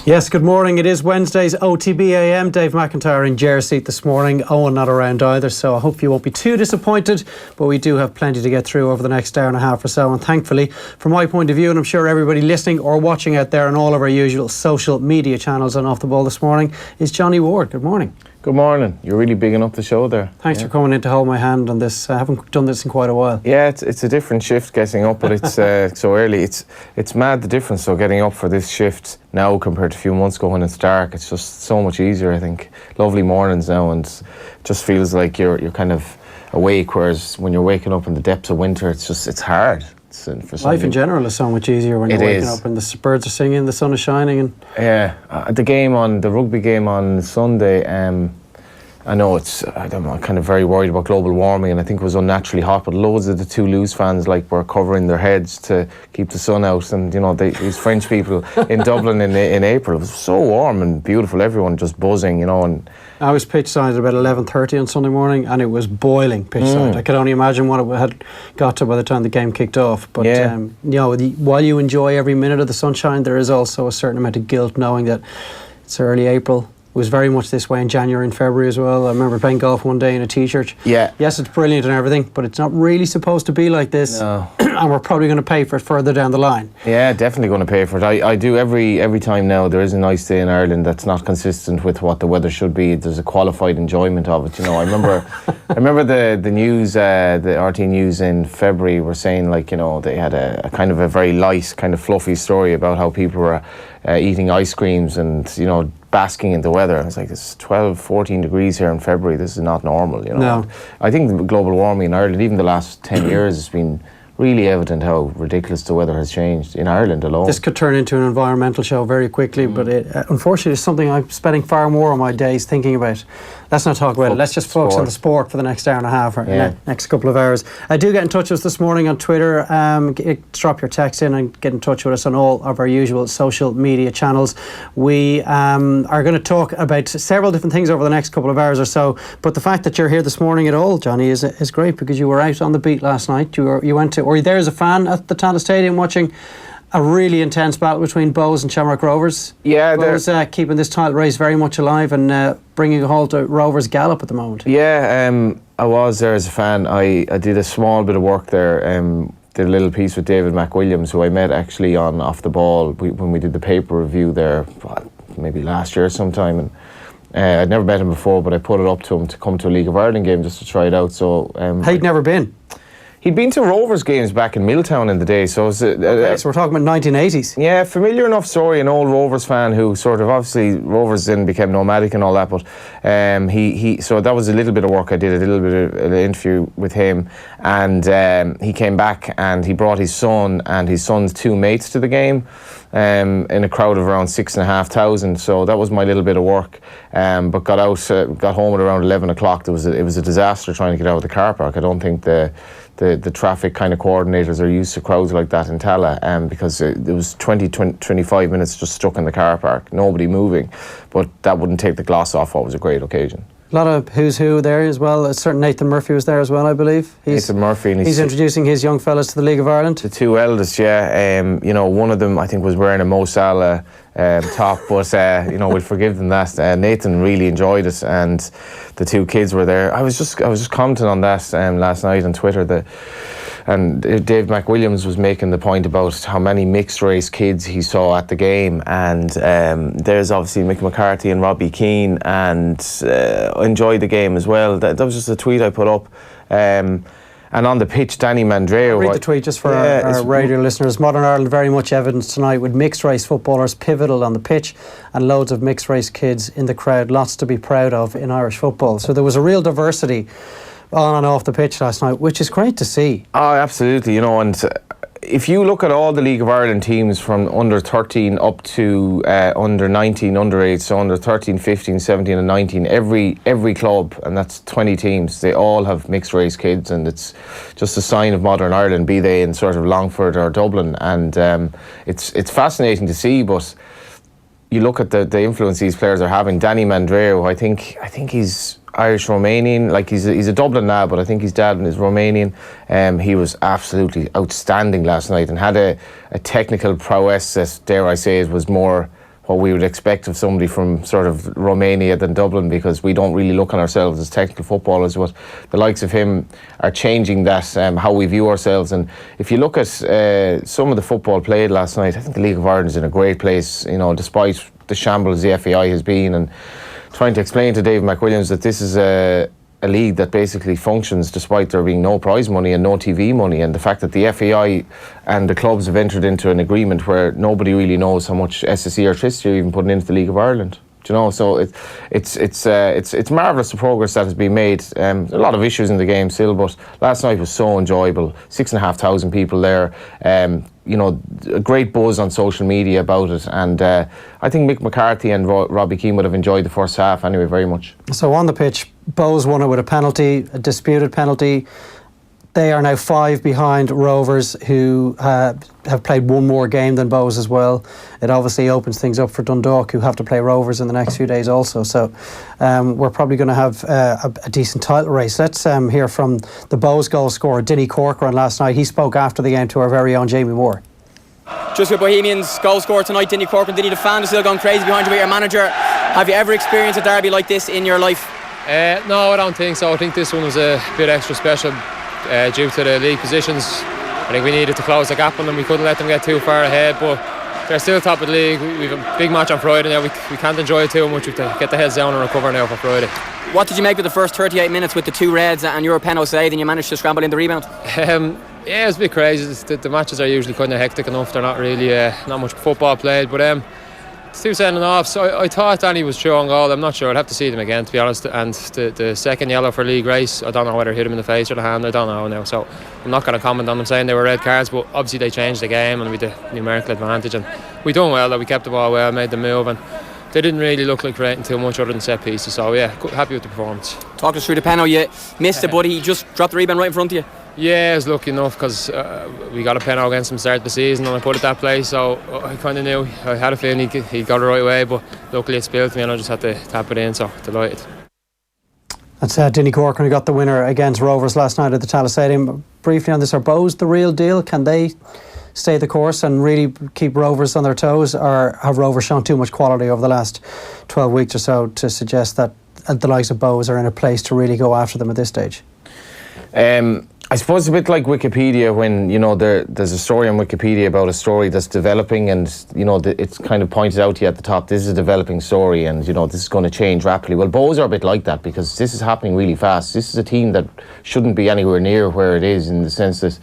Yes, good morning. It is Wednesday's OTB AM. Dave McIntyre in chair seat this morning. Owen not around either, so I hope you won't be too disappointed. But we do have plenty to get through over the next hour and a half or so. And thankfully, from my point of view, and I'm sure everybody listening or watching out there on all of our usual social media channels and Off the Ball this morning, is Johnny Ward. Good morning. Good morning. You're really bigging up the show there. Thanks for coming in to hold my hand on this. I haven't done this in quite a while. Yeah, it's a different shift getting up, but it's so early. It's mad the difference. So getting up for this shift now compared to a few months ago when it's dark, it's just so much easier. I think lovely mornings now, and it just feels like you're kind of awake. Whereas when you're waking up in the depths of winter, it's hard. Life in general is so much easier when you're waking up and the birds are singing, the sun is shining. And yeah, the rugby game on Sunday, I know I'm kind of very worried about global warming, and I think it was unnaturally hot, but loads of the Toulouse fans were covering their heads to keep the sun out, and these French people in Dublin in April, it was so warm and beautiful, everyone just buzzing, and I was pitch side at about 11:30 on Sunday morning, and it was boiling pitch side. I could only imagine what it had got to by the time the game kicked off. But while you enjoy every minute of the sunshine, there is also a certain amount of guilt knowing that it's early April. It was very much this way in January and February as well. I remember playing golf one day in a t-shirt. Yeah. Yes, it's brilliant and everything, but it's not really supposed to be like this. No. And we're probably going to pay for it further down the line. Yeah, definitely going to pay for it. I do every time now there is a nice day in Ireland that's not consistent with what the weather should be. There's a qualified enjoyment of it. I remember the news, the RT News in February were saying they had a kind of a very light, kind of fluffy story about how people were eating ice creams and basking in the weather. I was like, it's 12, 14 degrees here in February. This is not normal, No. I think the global warming in Ireland, even the last 10 years, has been really evident how ridiculous the weather has changed in Ireland alone. This could turn into an environmental show very quickly, but it unfortunately is something I'm spending far more of my days thinking about. Let's not talk about it. Let's just focus on the sport for the next hour and a half or next couple of hours. Do get in touch with us this morning on Twitter. Drop your text in and get in touch with us on all of our usual social media channels. We are going to talk about several different things over the next couple of hours or so, but the fact that you're here this morning at all, Johnny, is great, because you were out on the beat last night. You went to, or you there as a fan at the Tana Stadium watching a really intense battle between Bows and Shamrock Rovers. Yeah, Bows keeping this title race very much alive and bringing a halt to Rovers' gallop at the moment. Yeah, I was there as a fan. I did a small bit of work there. Did a little piece with David McWilliams, who I met actually on Off the Ball when we did the paper review there, maybe last year sometime. And I'd never met him before, but I put it up to him to come to a League of Ireland game just to try it out. So he'd never been. He'd been to Rovers games back in Milltown in the day, so so we're talking about 1980s. Yeah, familiar enough story. An old Rovers fan who sort of, obviously Rovers then became nomadic and all that, but so that was a little bit of work I did, a little bit of an interview with him, and he came back and he brought his son and his son's two mates to the game. In a crowd of around 6,500, so that was my little bit of work. But got home at around 11 o'clock. It was a disaster trying to get out of the car park. I don't think the traffic kind of coordinators are used to crowds like that in Tala, because it was 25 minutes just stuck in the car park, nobody moving. But that wouldn't take the gloss off what was a great occasion. A lot of who's who there as well. A certain Nathan Murphy was there as well, I believe. Nathan Murphy. And he's introducing his young fellas to the League of Ireland. The two eldest, yeah. One of them I think was wearing a Mo Salah top, but we'll forgive them that. Nathan really enjoyed it, and the two kids were there. I was just commenting on that last night on Twitter, and Dave McWilliams was making the point about how many mixed race kids he saw at the game, and there's obviously Mick McCarthy and Robbie Keane, and enjoyed the game as well. That was just a tweet I put up. And on the pitch, Danny Mandreo. Read the tweet just for our radio listeners. Modern Ireland very much evidenced tonight, with mixed race footballers pivotal on the pitch and loads of mixed race kids in the crowd. Lots to be proud of in Irish football. So there was a real diversity on and off the pitch last night, which is great to see. Oh, absolutely. And if you look at all the League of Ireland teams from under 13 up to under 19, under 8, so under 13, 15, 17 and 19, every club, and that's 20 teams, they all have mixed race kids, and it's just a sign of modern Ireland, be they in sort of Longford or Dublin, and it's fascinating to see. But you look at the influence these players are having. Danny Mandreo, I think he's Irish-Romanian, he's a Dublin lad, but I think his dad is Romanian. He was absolutely outstanding last night and had a technical prowess that, dare I say, it was more what we would expect of somebody from sort of Romania than Dublin, because we don't really look on ourselves as technical footballers. But the likes of him are changing that, how we view ourselves. And if you look at some of the football played last night, I think the League of Ireland is in a great place, you know, despite the shambles the FAI has been, and trying to explain to Dave McWilliams that this is a league that basically functions despite there being no prize money and no TV money, and the fact that the FAI and the clubs have entered into an agreement where nobody really knows how much SSE or Tricity are even putting into the League of Ireland. Do you know? So it's marvellous the progress that has been made. A lot of issues in the game still, but last night was so enjoyable. 6,500 people there. You know, a great buzz on social media about it, and I think Mick McCarthy and Robbie Keane would have enjoyed the first half anyway very much. So on the pitch, Bohs won it with a penalty, a disputed penalty. They are now 5 behind Rovers, who have played one more game than Bohs as well. It obviously opens things up for Dundalk, who have to play Rovers in the next few days also. So we're probably going to have a decent title race. Let's hear from the Bohs goal scorer, Dinny Corcoran, last night. He spoke after the game to our very own Jamie Moore. Just with Bohemians' goal scorer tonight, Dinny Corcoran. Dinny, the fans are still going crazy behind you with your manager. Have you ever experienced a derby like this in your life? No, I don't think so. I think this one was a bit extra special due to the league positions. I think we needed to close the gap on them. We couldn't let them get too far ahead, but they're still top of the league. We have a big match on Friday now. We can't enjoy it too much. We have to get the heads down and recover now for Friday. What did you make of the first 38 minutes with the 2 reds and your penalty save, and you managed to scramble in the rebound? Yeah, it's a bit crazy. The matches are usually kind of hectic enough. They're not really not much football played, but it's 2 sending off. So I thought Danny was showing goal. I'm not sure. I'd have to see them again, to be honest. And the second yellow for league race, I don't know whether it hit him in the face or the hand. I don't know now. So I'm not going to comment on them saying they were red cards, but obviously they changed the game and we had the numerical advantage. And we done well. We kept the ball well, made the move, and they didn't really look like creating too much other than set pieces. So yeah, happy with the performance. Talk us through the penalty. You missed it, but he just dropped the rebound right in front of you. Yeah, I was lucky enough because we got a penalty against him start of the season and I put it that place, so I kind of knew. I had a feeling he got it right away, but luckily it spilled me and I just had to tap it in, so delighted. That's Dinny Corcoran who got the winner against Rovers last night at the Tallaght Stadium. Briefly on this, are Bohs the real deal? Can they stay the course and really keep Rovers on their toes, or have Rovers shown too much quality over the last 12 weeks or so to suggest that the likes of Bohs are in a place to really go after them at this stage? I suppose it's a bit like Wikipedia when, you know, there's a story on Wikipedia about a story that's developing, and, you know, it's kind of pointed out to you at the top, this is a developing story and, you know, this is going to change rapidly. Well, Bohs are a bit like that because this is happening really fast. This is a team that shouldn't be anywhere near where it is, in the sense that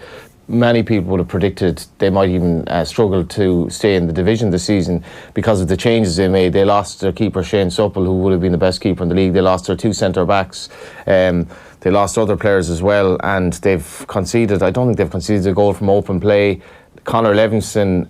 many people would have predicted they might even struggle to stay in the division this season because of the changes they made. They lost their keeper Shane Supple, who would have been the best keeper in the league. They lost their 2 centre backs. They lost other players as well, and they've conceded, I don't think they've conceded a goal from open play. Connor Levinson,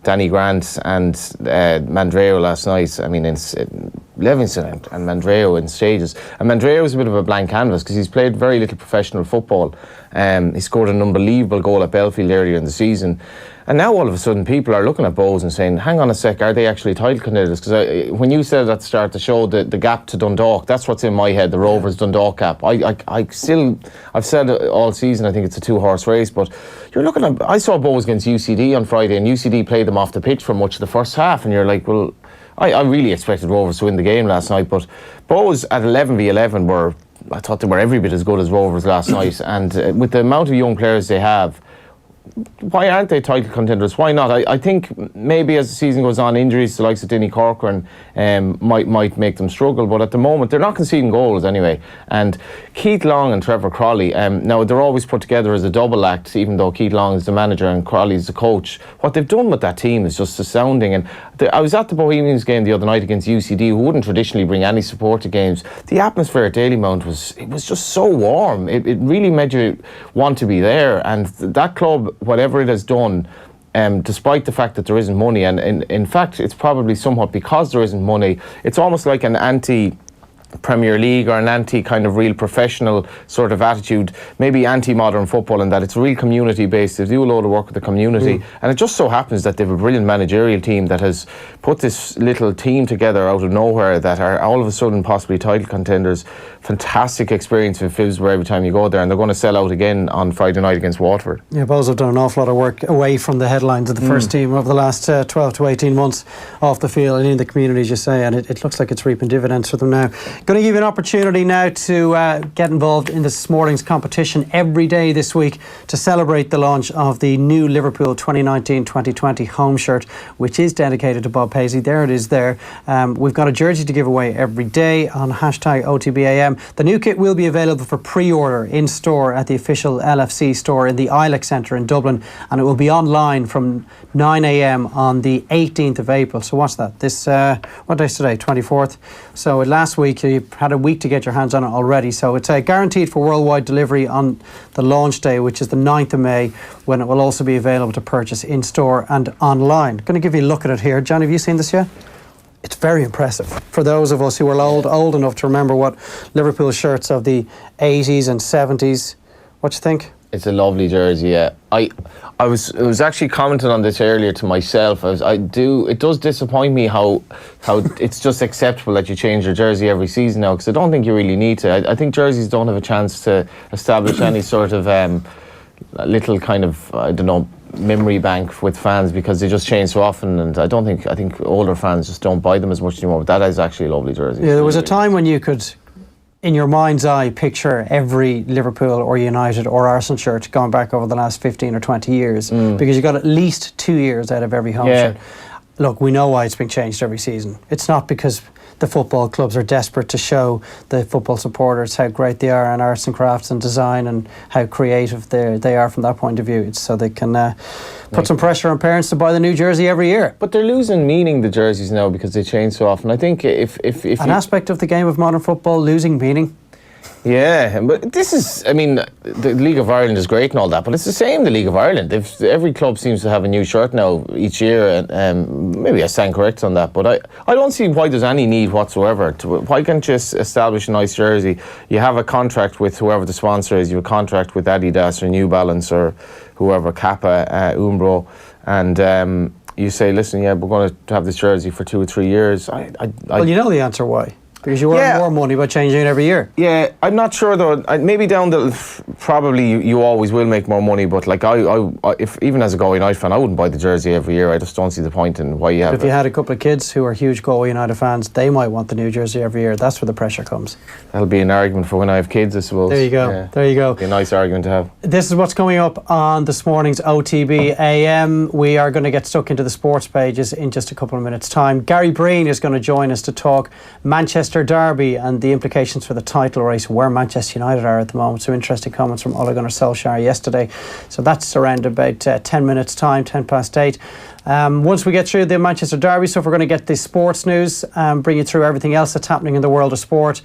Danny Grant and Mandreo last night. I mean, Levinson and Mandreo in stages. And Mandreo was a bit of a blank canvas because he's played very little professional football. He scored an unbelievable goal at Belfield earlier in the season. And now all of a sudden people are looking at Bohs and saying, hang on a sec, are they actually title contenders? Because when you said at the start to show the gap to Dundalk, that's what's in my head, the Rovers Dundalk gap. I've said all season I think it's a 2-horse race, but you're looking at, I saw Bohs against UCD on Friday and UCD played them off the pitch for much of the first half, and you're like, well, I really expected Rovers to win the game last night, but Bohs at 11v11 I thought they were every bit as good as Rovers last night, and with the amount of young players they have, why aren't they title contenders? Why not? I think maybe as the season goes on, injuries to the likes of Dinny Corcoran might make them struggle, but at the moment they're not conceding goals anyway. And Keith Long and Trevor Crowley, now they're always put together as a double act, even though Keith Long is the manager and Crowley is the coach. What they've done with that team is just astounding. And I was at the Bohemians game the other night against UCD, who wouldn't traditionally bring any support to games. The atmosphere at Dalymount was just so warm. It really made you want to be there. And that club, whatever it has done, despite the fact that there isn't money, and in fact it's probably somewhat because there isn't money, it's almost like an Premier League or an anti-kind of real professional sort of attitude, maybe anti-modern football, in that it's real community-based. They do a lot of work with the community, and it just so happens that they have a brilliant managerial team that has put this little team together out of nowhere that are all of a sudden possibly title contenders. Fantastic experience in Phibsborough every time you go there, and they're going to sell out again on Friday night against Waterford. Yeah, Bows have done an awful lot of work away from the headlines of the first team over the last 12 to 18 months off the field and in the community, as you say, and it looks like it's reaping dividends for them now. Going to give you an opportunity now to get involved in this morning's competition every day this week to celebrate the launch of the new Liverpool 2019-2020 home shirt, which is dedicated to Bob Paisley. There it is there. We've got a jersey to give away every day on hashtag OTBAM. The new kit will be available for pre-order in store at the official LFC store in the Ilex Centre in Dublin, and it will be online from 9 a.m. on the 18th of April. So what's that? This, what day is today? 24th. So last week you had a week to get your hands on it already. So it's guaranteed for worldwide delivery on the launch day, which is the 9th of May, when it will also be available to purchase in store and online. Going to give you a look at it here. John, have you seen this yet? It's very impressive. For those of us who are old enough to remember what Liverpool shirts of the 80s and 70s, what do you think? It's a lovely jersey, yeah. I was actually commenting on this earlier to myself. It does disappoint me how it's just acceptable that you change your jersey every season now, because I don't think you really need to. I think jerseys don't have a chance to establish any sort of little kind of, I don't know, memory bank with fans, because they just change so often, and I think older fans just don't buy them as much anymore. But that is actually a lovely jersey. Yeah, there was a time when you could, in your mind's eye, picture every Liverpool or United or Arsenal shirt going back over the last 15 or 20 years, because you got at least 2 years out of every home shirt. Look, we know why it's been changed every season. It's not because the football clubs are desperate to show the football supporters how great they are in arts and crafts and design and how creative they are from that point of view. It's so they can put some pressure on parents to buy the new jersey every year. But they're losing meaning, the jerseys, now, because they change so often. I think if an aspect of the game of modern football losing meaning. Yeah, but this is, I mean, the League of Ireland is great and all that, but it's the same, the League of Ireland. Every club seems to have a new shirt now each year, and maybe I stand correct on that, but I don't see why there's any need whatsoever. Why can't you just establish a nice jersey? You have a contract with whoever the sponsor is, you have a contract with Adidas or New Balance or whoever, Kappa, Umbro, and you say, listen, yeah, we're going to have this jersey for 2 or 3 years. Well, you know the answer why. Because you earn more money by changing it every year. Yeah, I'm not sure though. Maybe down probably you always will make more money. But like if even as a Galway United fan, I wouldn't buy the jersey every year. I just don't see the point in why you have. If you had a couple of kids who are huge Galway United fans, they might want the new jersey every year. That's where the pressure comes. That'll be an argument for when I have kids, I suppose. There you go. Yeah. There you go. Be a nice argument to have. This is what's coming up on this morning's OTB AM. We are going to get stuck into the sports pages in just a couple of minutes' time. Gary Breen is going to join us to talk Manchester Derby and the implications for the title race, where Manchester United are at the moment. Some interesting comments from Ole Gunnar Solskjaer yesterday. So that's around about 10 minutes time, 10 past 8. Once we get through the Manchester Derby stuff, we're going to get the sports news, bring you through everything else that's happening in the world of sport.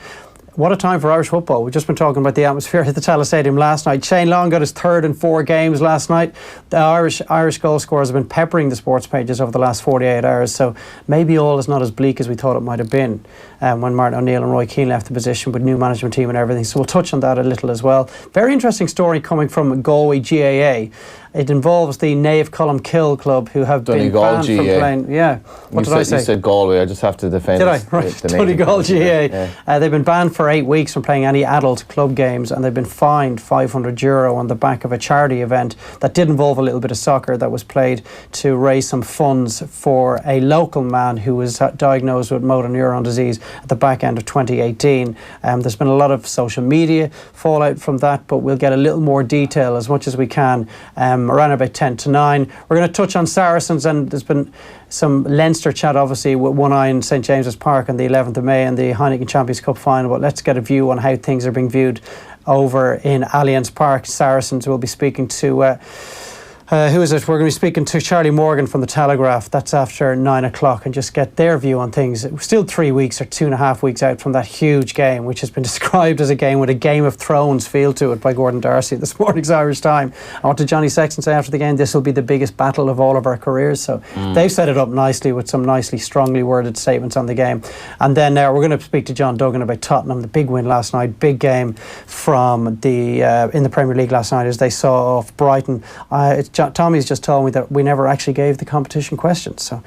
What a time for Irish football. We've just been talking about the atmosphere at the Tallaght Stadium last night. Shane Long got his third in 4 games last night. The Irish goal scorers have been peppering the sports pages over the last 48 hours, so maybe all is not as bleak as we thought it might have been when Martin O'Neill and Roy Keane left the position with new management team and everything. So we'll touch on that a little as well. Very interesting story coming from Galway GAA. It involves the Naomh Colm Kill club, who have been banned from playing. Yeah. What did I say? You said Galway. I just have to defend. Did I? Right. Donegal GAA. Yeah. They've been banned for 8 weeks from playing any adult club games, and they've been fined €500 on the back of a charity event that did involve a little bit of soccer that was played to raise some funds for a local man who was diagnosed with motor neuron disease at the back end of 2018. There's been a lot of social media fallout from that, but we'll get a little more detail as much as we can around about 10 to 9. We're going to touch on Saracens, and there's been some Leinster chat obviously with one eye in St James's Park on the 11th of May and the Heineken Champions Cup final, but let's get a view on how things are being viewed over in Allianz Park. Saracens will be speaking to Who is it? We're going to be speaking to Charlie Morgan from The Telegraph. That's after 9 o'clock, and just get their view on things. We're still 3 weeks or 2.5 weeks out from that huge game, which has been described as a game with a Game of Thrones feel to it by Gordon Darcy at this morning's Irish Time. And what did Johnny Sexton say after the game? This will be the biggest battle of all of our careers. So they've set it up nicely with some nicely strongly worded statements on the game. And then we're going to speak to John Duggan about Tottenham, the big win last night, big game from the in the Premier League last night as they saw off Brighton. Tommy's just told me that we never actually gave the competition questions. So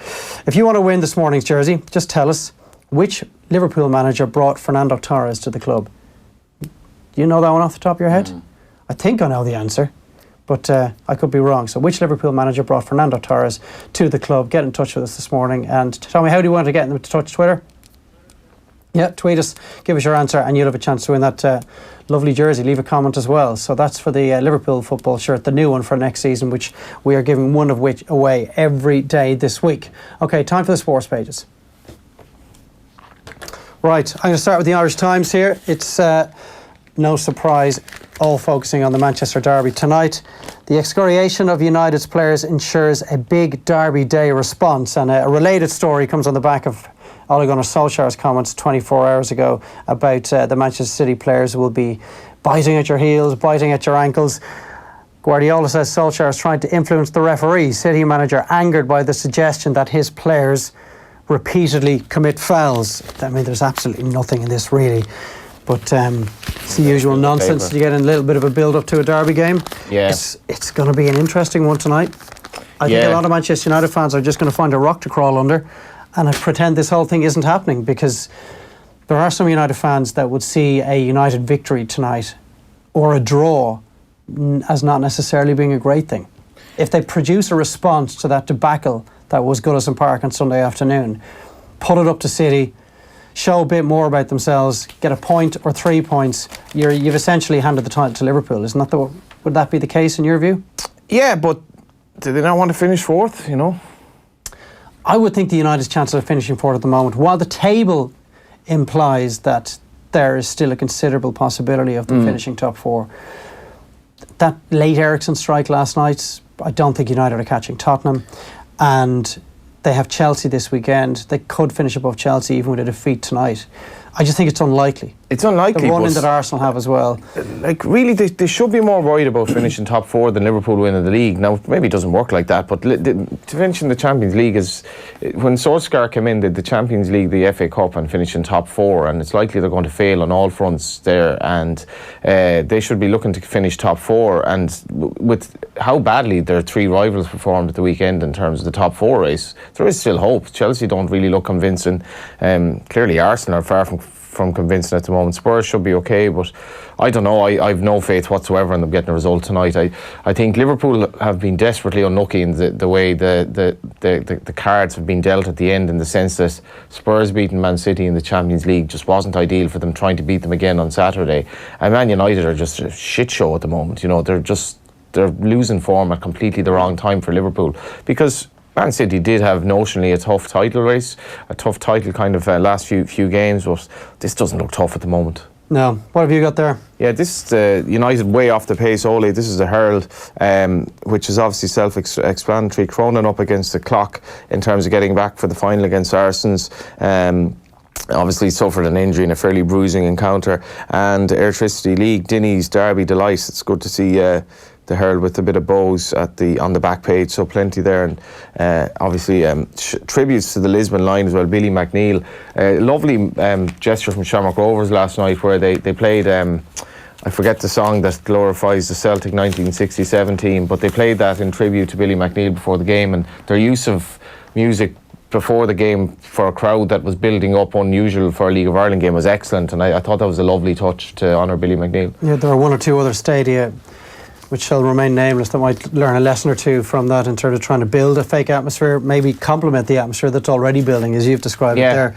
if you want to win this morning's jersey, just tell us which Liverpool manager brought Fernando Torres to the club. Do you know that one off the top of your head? I think I know the answer, but I could be wrong. So which Liverpool manager brought Fernando Torres to the club? Get in touch with us this morning and tell me, how do you want to get in touch? Twitter? Yeah, tweet us, give us your answer, and you'll have a chance to win that lovely jersey. Leave a comment as well. So that's for the Liverpool football shirt, the new one for next season, which we are giving one of which away every day this week. Okay, time for the sports pages. Right, I'm going to start with the Irish Times here. It's no surprise, all focusing on the Manchester Derby tonight. The excoriation of United's players ensures a big Derby Day response, and a related story comes on the back of Ole Gunnar Solskjaer's comments 24 hours ago about the Manchester City players will be biting at your heels, biting at your ankles. Guardiola says Solskjaer is trying to influence the referee. City manager angered by the suggestion that his players repeatedly commit fouls. I mean, there's absolutely nothing in this really, but it's the usual nonsense you get in a little bit of a build-up to a derby game. Yeah. It's going to be an interesting one tonight. I think a lot of Manchester United fans are just going to find a rock to crawl under, and I pretend this whole thing isn't happening, because there are some United fans that would see a United victory tonight or a draw as not necessarily being a great thing. If they produce a response to that debacle that was Goodison Park on Sunday afternoon, put it up to City, show a bit more about themselves, get a point or 3 points, you've essentially handed the title to Liverpool. Isn't that would that be the case in your view? Yeah, but do they not want to finish fourth, you know? I would think the United's chances of finishing fourth at the moment, while the table implies that there is still a considerable possibility of them finishing top four. That late Ericsson strike last night, I don't think United are catching Tottenham, and they have Chelsea this weekend. They could finish above Chelsea even with a defeat tonight. I just think it's unlikely. It's unlikely. The run-in that Arsenal have as well. Like, really, they should be more worried about finishing top four than Liverpool winning the league. Now, maybe it doesn't work like that, but to finish in the Champions League is... When Solskjaer came in, the Champions League, the FA Cup, and finish in top four, and it's likely they're going to fail on all fronts there, and they should be looking to finish top four. And with how badly their three rivals performed at the weekend in terms of the top four race, there is still hope. Chelsea don't really look convincing. Clearly, Arsenal are far from convincing at the moment. Spurs should be okay, but I don't know. I've no faith whatsoever in them getting a result tonight. I think Liverpool have been desperately unlucky in the way the cards have been dealt at the end, in the sense that Spurs beating Man City in the Champions League just wasn't ideal for them, trying to beat them again on Saturday. And Man United are just a shit show at the moment. You know, they're losing form at completely the wrong time for Liverpool, because Man City did have notionally a tough title race, a tough title kind of last few games, but this doesn't look tough at the moment. No. What have you got there? Yeah, this is United way off the pace, Ole. This is a Herald, which is obviously self-explanatory, Cronin up against the clock in terms of getting back for the final against Saracens. Obviously suffered an injury in a fairly bruising encounter. And Electricity League, Dinny's Derby Delight. It's good to see the Herald with a bit of bows on the back page, so plenty there. And obviously tributes to the Lisbon line as well. Billy McNeil, lovely gesture from Shamrock Rovers last night, where they played I forget the song that glorifies the Celtic 1967 team, but they played that in tribute to Billy McNeil before the game, and their use of music before the game for a crowd that was building up, unusual for a League of Ireland game, was excellent, and I thought that was a lovely touch to honour Billy McNeil. Yeah, there are one or two other stadia which shall remain nameless that might learn a lesson or two from that in terms of trying to build a fake atmosphere, maybe complement the atmosphere that's already building, as you've described it there.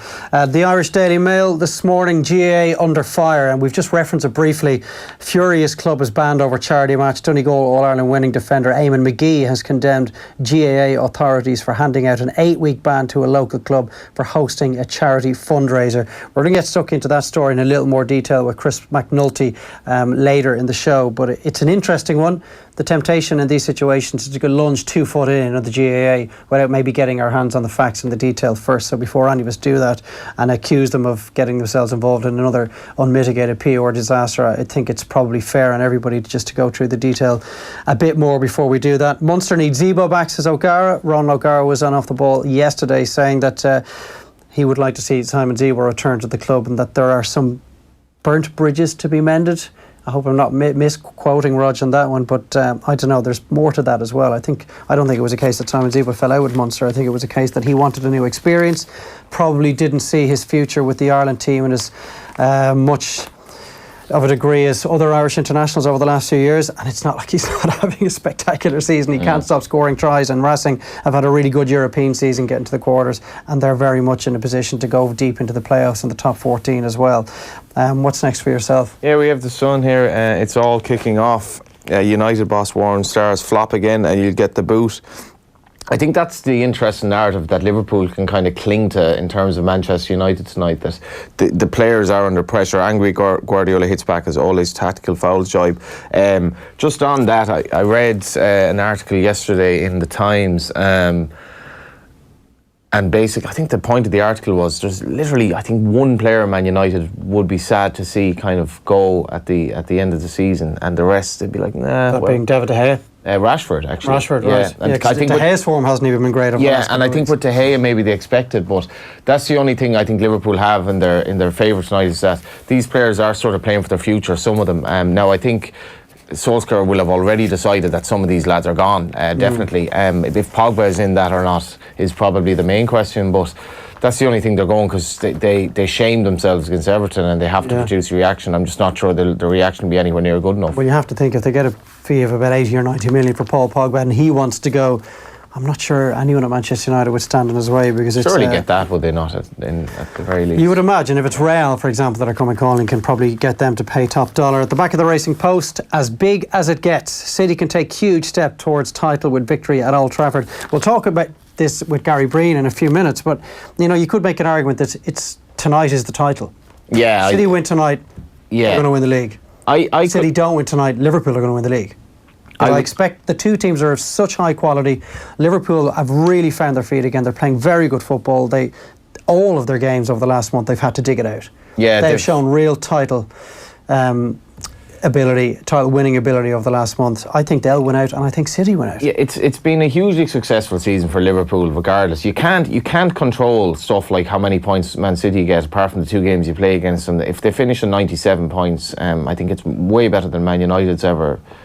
The Irish Daily Mail this morning, GAA under fire, and we've just referenced it briefly. Furious club is banned over charity match. Donegal All-Ireland winning defender Eamon McGee has condemned GAA authorities for handing out an 8-week ban to a local club for hosting a charity fundraiser. We're going to get stuck into that story in a little more detail with Chris McNulty later in the show, but it's an interesting one. anyone. The temptation in these situations is to go lunge 2 foot in at the GAA without maybe getting our hands on the facts and the detail first. So before any of us do that and accuse them of getting themselves involved in another unmitigated PR disaster, I think it's probably fair on everybody just to go through the detail a bit more before we do that. Munster need Zebo back, says O'Gara. Ron O'Gara was on off the ball yesterday saying that he would like to see Simon Zebo return to the club and that there are some burnt bridges to be mended. I hope I'm not misquoting Rog on that one, but I don't know, there's more to that as well. I don't think it was a case that Simon Zebo fell out with Munster. I think it was a case that he wanted a new experience, probably didn't see his future with the Ireland team and as much of a degree as other Irish internationals over the last few years, and it's not like he's not having a spectacular season. He can't stop scoring tries, and Racing have had a really good European season getting to the quarters, and they're very much in a position to go deep into the playoffs and the top 14 as well. What's next for yourself? Yeah, we have the Sun here. It's all kicking off. United boss Warren Stars flop again and you'll get the boot. I think that's the interesting narrative that Liverpool can kind of cling to in terms of Manchester United tonight, that the players are under pressure. Angry Guardiola hits back as always, tactical fouls jibe. Just on that, I read an article yesterday in the Times, and basically I think the point of the article was there's literally, I think, one player Man United would be sad to see kind of go at the end of the season, and the rest they'd be like, nah. That being David De Gea? Rashford, actually. Rashford, right. And I think De Gea's form hasn't even been great over the last and I think with De Gea maybe they expected, but that's the only thing I think Liverpool have in their favour tonight, is that these players are sort of playing for their future, some of them. Now I think Solskjaer will have already decided that some of these lads are gone, definitely. If Pogba is in that or not is probably the main question, but that's the only thing they're going, because they shamed themselves against Everton and they have to produce a reaction. I'm just not sure the reaction will be anywhere near good enough. Well, you have to think if they get a fee of about 80 or 90 million for Paul Pogba and he wants to go, I'm not sure anyone at Manchester United would stand in his way, because it's surely get that, would they not, at the very least? You would imagine if it's Real, for example, that are coming calling, can probably get them to pay top dollar. At the back of the Racing Post, as big as it gets, City can take huge step towards title with victory at Old Trafford. We'll talk about this with Gary Breen in a few minutes, but you could make an argument that tonight is the title. Yeah, City win tonight, they're going to win the league. City don't win tonight, Liverpool are going to win the league. I expect the two teams are of such high quality. Liverpool have really found their feet again. They're playing very good football. All of their games over the last month, they've had to dig it out. Yeah, they've shown real title winning ability over the last month. I think they'll win out, and I think City win out. Yeah, it's been a hugely successful season for Liverpool regardless. You can't control stuff like how many points Man City get apart from the two games you play against them. If they finish on 97 points, I think it's way better than Man United's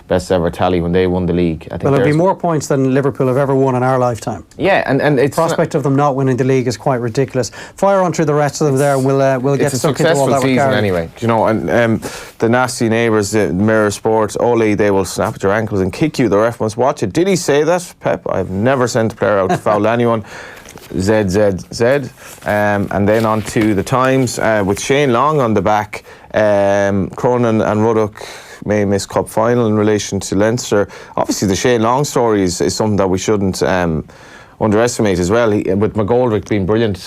best ever tally when they won the league. I think it'll be more points than Liverpool have ever won in our lifetime. Yeah, and it's the prospect of them not winning the league is quite ridiculous. Fire on through the rest of them there, and we'll get stuck into all that. It's a successful season anyway. And the nasty neighbours, the Mirror Sports, Ole, they will snap at your ankles and kick you. The ref must watch it. Did he say that, Pep? I've never sent a player out to foul anyone. Z. And then on to the Times with Shane Long on the back. Cronin and Ruddock may miss cup final in relation to Leinster. Obviously the Shane Long story is something that we shouldn't underestimate as well. With McGoldrick being brilliant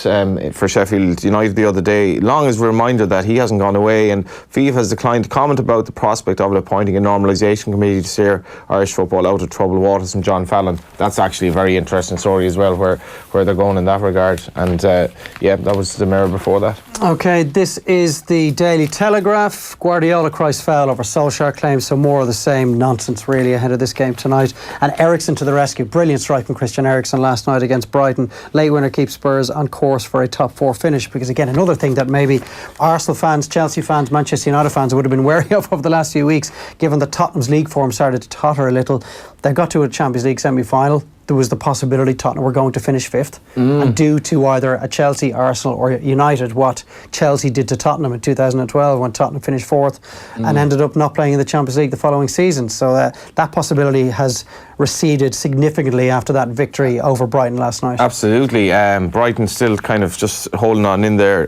for Sheffield United the other day, Long is a reminder that he hasn't gone away, and FIFA has declined to comment about the prospect of appointing a normalisation committee to steer Irish football out of troubled waters from John Fallon. That's actually a very interesting story as well, where they're going in that regard. And that was the Mirror before that. Okay, this is the Daily Telegraph. Guardiola cries foul over Solskjaer, claims some more of the same nonsense really ahead of this game tonight. And Eriksen to the rescue. Brilliant strike from Christian Eriksen last night against Brighton. Late winner keeps Spurs on course for a top 4 finish, because again, another thing that maybe Arsenal fans, Chelsea fans, Manchester United fans would have been wary of over the last few weeks, given that Tottenham's league form started to totter a little. They got to a Champions League semi-final. There was the possibility Tottenham were going to finish 5th, and due to either a Chelsea, Arsenal or United, what Chelsea did to Tottenham in 2012 when Tottenham finished 4th and ended up not playing in the Champions League the following season. So that possibility has receded significantly after that victory over Brighton last night. Absolutely. Brighton still kind of just holding on in there.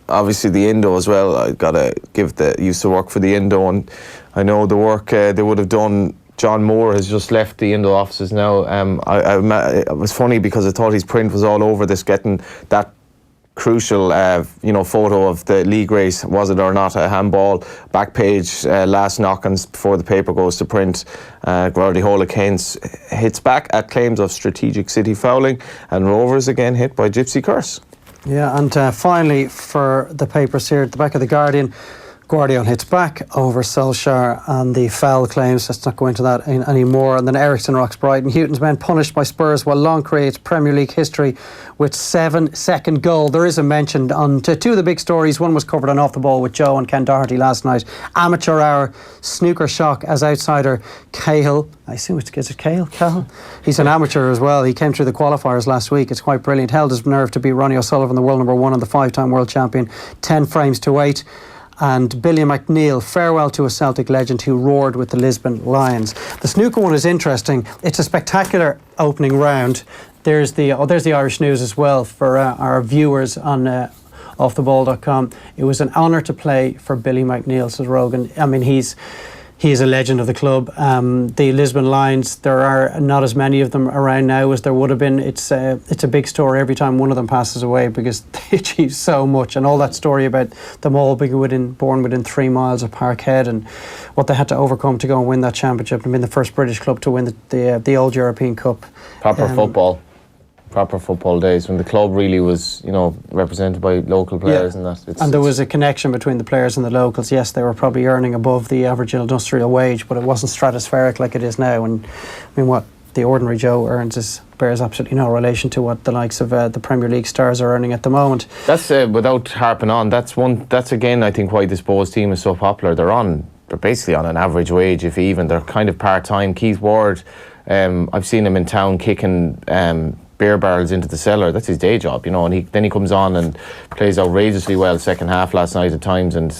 Obviously the Indo as well, I've got to give used to work for the Indo, and I know the work they would have done. John Moore has just left the Indo offices now. It was funny because I thought his print was all over this, getting that crucial, photo of the league race. Was it or not a handball? Back page, last knock-ons before the paper goes to print. Guardiola Keynes hits back at claims of strategic City fouling, and Rovers again hit by Gypsy Curse. Yeah, and finally for the papers here at the back of the Guardian, Guardiola hits back over Solskjaer and the foul claims. Let's not go into that anymore. And then Ericsson rocks Brighton. Houghton's men punished by Spurs while Long creates Premier League history with 7-second goal. There is a mention on to two of the big stories. One was covered on Off the Ball with Joe and Ken Doherty last night. Amateur hour, snooker shock as outsider Cahill. I assume it's Cahill? He's an amateur as well. He came through the qualifiers last week. It's quite brilliant. Held his nerve to beat Ronnie O'Sullivan, the world number 1 and the 5-time world champion, 10 frames to 8. And Billy McNeill, farewell to a Celtic legend who roared with the Lisbon Lions. The snooker one is interesting. It's a spectacular opening round. There's the Irish news as well for our viewers on offtheball.com. It was an honour to play for Billy McNeill, says Rogan. I mean, he is a legend of the club. The Lisbon Lions, there are not as many of them around now as there would have been. It's a big story every time one of them passes away because they achieve so much. And all that story about them all being born within 3 miles of Parkhead and what they had to overcome to go and win that championship and being the first British club to win the old European Cup. Proper football days when the club really was, represented by local players and that. And there was a connection between the players and the locals. Yes, they were probably earning above the average industrial wage, but it wasn't stratospheric like it is now. And I mean, what the ordinary Joe earns bears absolutely no relation to what the likes of the Premier League stars are earning at the moment. That's without harping on. That's again, I think, why this Bows team is so popular. They're basically on an average wage, if even. They're kind of part-time. Keith Ward, I've seen him in town kicking beer barrels into the cellar. That's his day job, and then he comes on and plays outrageously well second half last night at times. And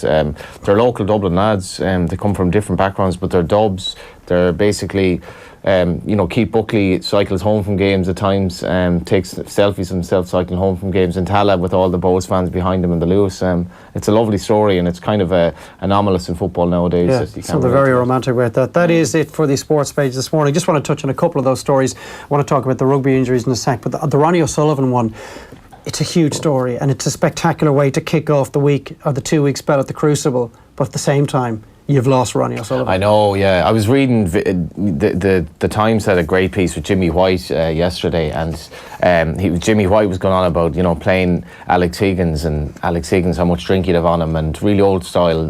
they're local Dublin lads. They come from different backgrounds, but they're dubs. They're basically Keith Buckley cycles home from games at times, takes selfies himself cycling home from games in Tala with all the Bows fans behind him in the Lewis. It's a lovely story, and it's kind of anomalous in football nowadays. Yeah, something very romantic about that. That is it for the sports page this morning. Just want to touch on a couple of those stories. I want to talk about the rugby injuries in a sec, but the Ronnie O'Sullivan one, it's a huge story, and it's a spectacular way to kick off the week or the 2-week spell at the Crucible, but at the same time, you've lost Ronnie O'Sullivan. I know, yeah. I was reading the Times had a great piece with Jimmy White yesterday, and Jimmy White was going on about playing Alex Higgins how much drink he'd have on him, and really old style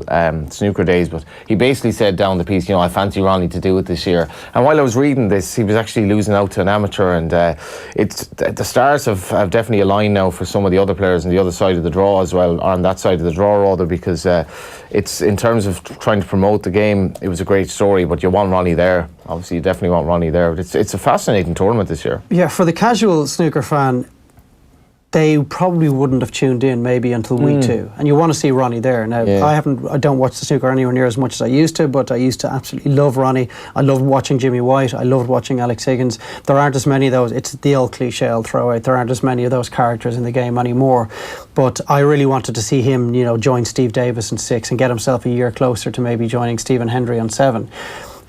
snooker days. But he basically said down the piece, I fancy Ronnie to do it this year. And while I was reading this, he was actually losing out to an amateur, and the stars have definitely aligned now for some of the other players on the other side of the draw as well, or on that side of the draw rather, because it's in terms of trying to promote the game, it was a great story, but you want Ronnie there. Obviously, you definitely want Ronnie there. But it's a fascinating tournament this year. Yeah, for the casual snooker fan, they probably wouldn't have tuned in maybe until week 2, and you want to see Ronnie there. Now, I don't watch the snooker anywhere near as much as I used to, but I used to absolutely love Ronnie. I loved watching Jimmy White. I loved watching Alex Higgins. There aren't as many of those. It's the old cliche I'll throw out. There aren't as many of those characters in the game anymore. But I really wanted to see him, join Steve Davis in 6 and get himself a year closer to maybe joining Stephen Hendry on 7.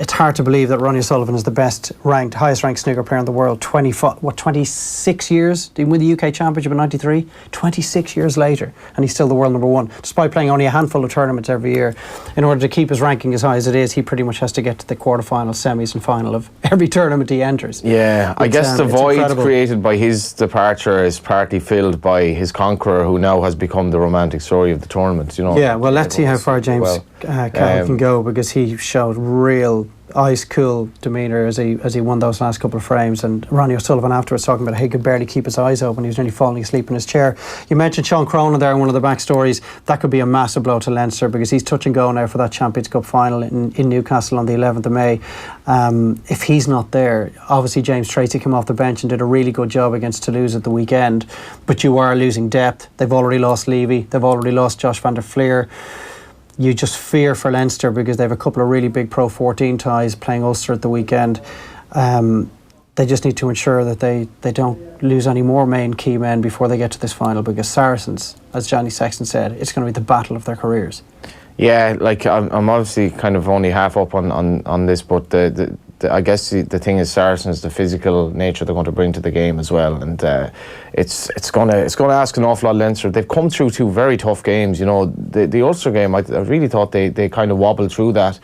It's hard to believe that Ronnie O'Sullivan is the highest ranked snooker player in the world. 26 years? Did he win the UK Championship in 93? 26 years later, and he's still the world number 1, despite playing only a handful of tournaments every year. In order to keep his ranking as high as it is, he pretty much has to get to the quarterfinals, semis and final of every tournament he enters. Yeah, I guess the void created by his departure is partly filled by his conqueror, who now has become the romantic story of the tournament. Yeah, well, let's see how far James Carroll can go, because he showed real ice cool demeanour as he won those last couple of frames. And Ronnie O'Sullivan afterwards talking about how he could barely keep his eyes open. He was nearly falling asleep in his chair. You mentioned Sean Cronin there in one of the back stories. That could be a massive blow to Leinster, because he's touch and go now for that Champions Cup final in Newcastle on the 11th of May. If he's not there, obviously James Tracy came off the bench and did a really good job against Toulouse at the weekend, but you are losing depth. They've already lost Levy, they've already lost Josh van der Fleer. You just fear for Leinster, because they have a couple of really big Pro 14 ties playing Ulster at the weekend. They just need to ensure that they don't lose any more main key men before they get to this final, because Saracens, as Johnny Sexton said, it's going to be the battle of their careers. Yeah, I'm obviously kind of only half up on this, but I guess the thing is Saracens, the physical nature they're going to bring to the game as well, and it's going to ask an awful lot of Leinster. They've come through 2 very tough games. You know, the Ulster game, I really thought they kind of wobbled through that.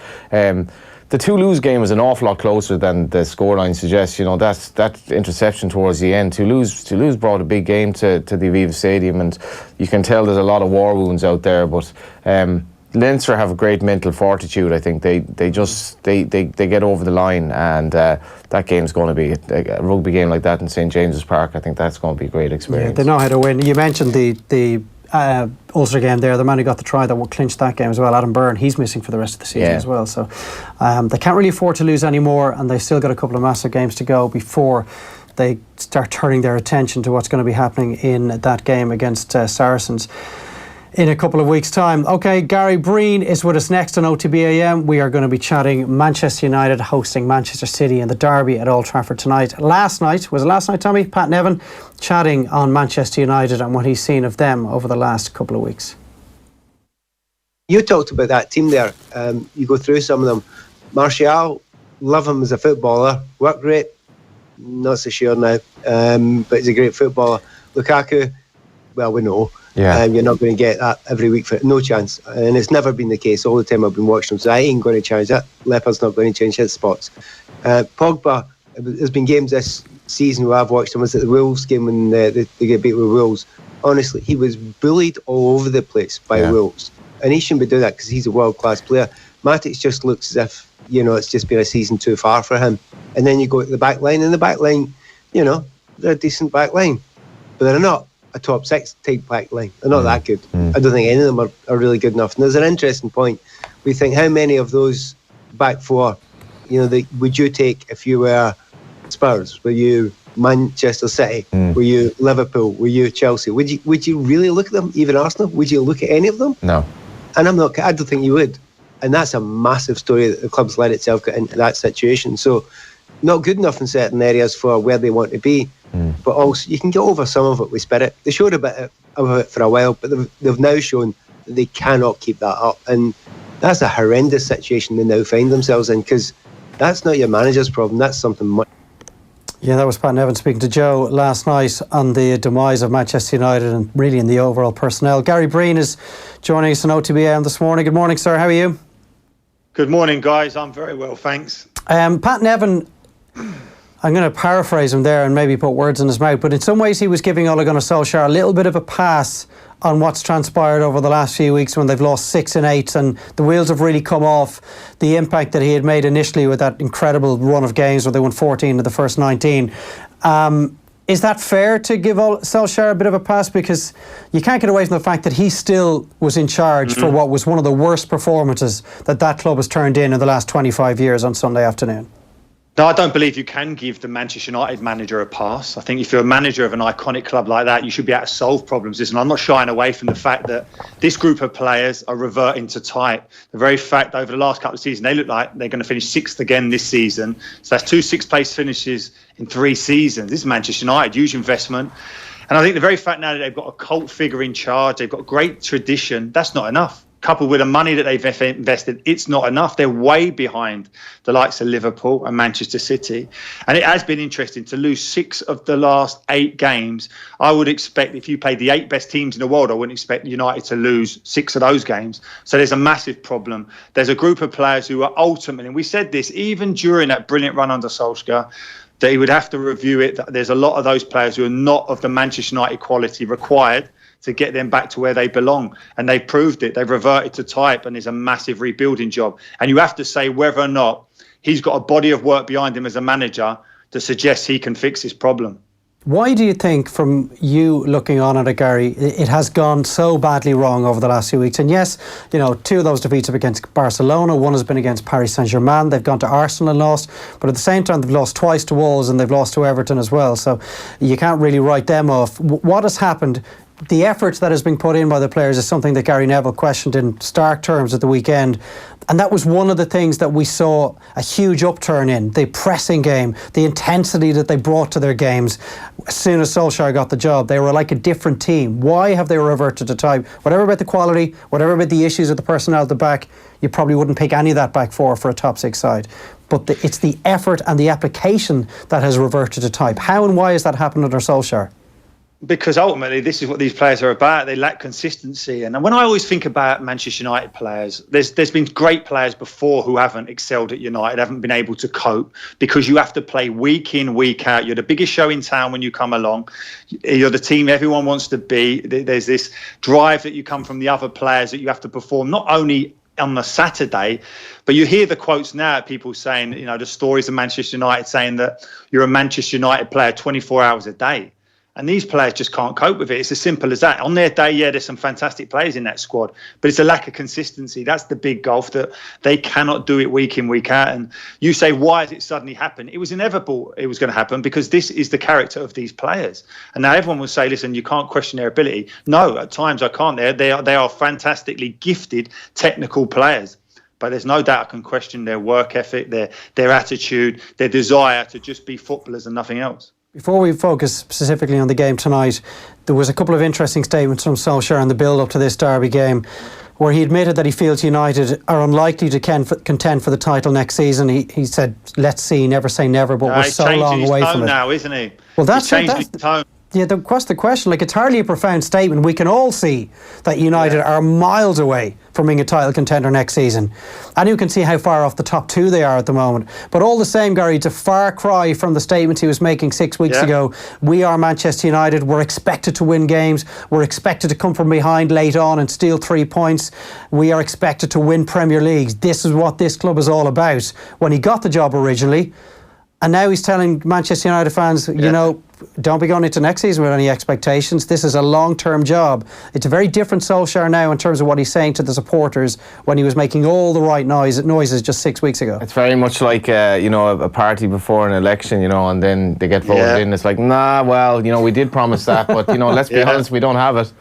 The Toulouse game was an awful lot closer than the scoreline suggests. You know, that interception towards the end. Toulouse brought a big game to the Aviva Stadium, and you can tell there's a lot of war wounds out there. But Leinster have a great mental fortitude. I think they get over the line, and that game's going to be a rugby game like that in St James's Park. I think that's going to be a great experience. Yeah, they know how to win. You mentioned the Ulster game there. The man who got the try that will clinch that game as well, Adam Byrne, he's missing for the rest of the season as well. So they can't really afford to lose anymore, and they've still got a couple of massive games to go before they start turning their attention to what's going to be happening in that game against Saracens in a couple of weeks' time. Okay, Gary Breen is with us next on OTB AM. We are going to be chatting Manchester United hosting Manchester City in the Derby at Old Trafford tonight. Last night, Tommy? Pat Nevin chatting on Manchester United and what he's seen of them over the last couple of weeks. You talked about that team there. You go through some of them. Martial, love him as a footballer. Work rate, not so sure now, but he's a great footballer. Lukaku, well, we know. Yeah. You're not going to get that every week, for no chance. And it's never been the case all the time I've been watching him, so I ain't going to change that. Leopard's not going to change his spots. Pogba, there's been games this season where I've watched him. Was at the Wolves game when they get beat with Wolves. Honestly, he was bullied all over the place by Wolves. And he shouldn't be doing that because he's a world-class player. Matic just looks as if, you know, it's just been a season too far for him. And then you go to the back line, and the back line, you know, they're a decent back line. But they're not a top 6 type back line. They're not that good. I don't think any of them are really good enough. And there's an interesting point. We think, how many of those back 4, you know, would you take if you were Spurs? Were you Manchester City? Were you Liverpool? Were you Chelsea? Would you really look at them? Even Arsenal? Would you look at any of them? No. And I don't think you would. And that's a massive story that the club's let itself get into that situation. So not good enough in certain areas for where they want to be. But also, you can get over some of it with spirit. They showed a bit of it for a while, but they've now shown that they cannot keep that up. And that's a horrendous situation they now find themselves in, because that's not your manager's problem. That's something much. Yeah, that was Pat Nevin speaking to Joe last night on the demise of Manchester United and really in the overall personnel. Gary Breen is joining us on OTB AM this morning. Good morning, sir. How are you? Good morning, guys. I'm very well, thanks. Pat Nevin, I'm going to paraphrase him there and maybe put words in his mouth, but in some ways he was giving Ole Gunnar Solskjaer a little bit of a pass on what's transpired over the last few weeks when they've lost 6 and 8 and the wheels have really come off the impact that he had made initially with that incredible run of games where they won 14 of the first 19. Is that fair to give Solskjaer a bit of a pass? Because you can't get away from the fact that he still was in charge for what was one of the worst performances that club has turned in the last 25 years on Sunday afternoon. No, I don't believe you can give the Manchester United manager a pass. I think if you're a manager of an iconic club like that, you should be able to solve problems. Listen, I'm not shying away from the fact that this group of players are reverting to type. The very fact that over the last couple of seasons, they look like they're going to finish 6th again this season. So that's 2 6th-place finishes in 3 seasons. This is Manchester United, huge investment. And I think the very fact now that they've got a cult figure in charge, they've got great tradition, that's not enough. Coupled with the money that they've invested, it's not enough. They're way behind the likes of Liverpool and Manchester City. And it has been interesting to lose 6 of the last 8 games. I would expect, if you played the 8 best teams in the world, I wouldn't expect United to lose 6 of those games. So there's a massive problem. There's a group of players who are ultimately, and we said this even during that brilliant run under Solskjaer, that he would have to review it. There's a lot of those players who are not of the Manchester United quality required to get them back to where they belong. And they've proved it. They've reverted to type, and there's a massive rebuilding job. And you have to say whether or not he's got a body of work behind him as a manager to suggest he can fix this problem. Why do you think, from you looking on at it, Gary, it has gone so badly wrong over the last few weeks? And yes, you know, 2 of those defeats have against Barcelona, 1 has been against Paris Saint-Germain. They've gone to Arsenal and lost, but at the same time they've lost twice to Wolves and they've lost to Everton as well. So you can't really write them off. What has happened? The effort that has been put in by the players is something that Gary Neville questioned in stark terms at the weekend. And that was one of the things that we saw a huge upturn in, the pressing game, the intensity that they brought to their games. As soon as Solskjaer got the job, they were like a different team. Why have they reverted to type? Whatever about the quality, whatever about the issues of the personnel at the back, you probably wouldn't pick any of that back 4 for a top 6 side. but it's the effort and the application that has reverted to type. How and why has that happened under Solskjaer? Because ultimately, this is what these players are about. They lack consistency. And when I always think about Manchester United players, there's been great players before who haven't excelled at United, haven't been able to cope, because you have to play week in, week out. You're the biggest show in town when you come along. You're the team everyone wants to be. There's this drive that you come from the other players that you have to perform, not only on the Saturday, but you hear the quotes now, people saying, you know, the stories of Manchester United saying that you're a Manchester United player 24 hours a day. And these players just can't cope with it. It's as simple as that. On their day, yeah, there's some fantastic players in that squad, but it's a lack of consistency. That's the big gulf, that they cannot do it week in, week out. And you say, why has it suddenly happened? It was inevitable it was going to happen, because this is the character of these players. And now everyone will say, listen, you can't question their ability. No, at times I can't. They are fantastically gifted technical players. But there's no doubt I can question their work ethic, their attitude, their desire to just be footballers and nothing else. Before we focus specifically on the game tonight, there was a couple of interesting statements from Solskjaer in the build-up to this Derby game, where he admitted that he feels United are unlikely to contend for the title next season. He said, let's see, never say never, but we're so long away from it. Now, isn't he? Well, that's his tone. Yeah, what's the question? Like, it's hardly a profound statement. We can all see that United are miles away from being a title contender next season. And you can see how far off the top two they are at the moment. But all the same, Gary, it's a far cry from the statements he was making 6 weeks ago. We are Manchester United. We're expected to win games. We're expected to come from behind late on and steal 3 points. We are expected to win Premier Leagues. This is what this club is all about. When he got the job originally, and now he's telling Manchester United fans, you know, don't be going into next season with any expectations. This is a long-term job. It's a very different Solskjaer now in terms of what he's saying to the supporters when he was making all the right noises just 6 weeks ago. It's very much like, you know, a party before an election, you know, and then they get voted in. It's like, nah, well, you know, we did promise that, but, you know, let's be honest, we don't have it.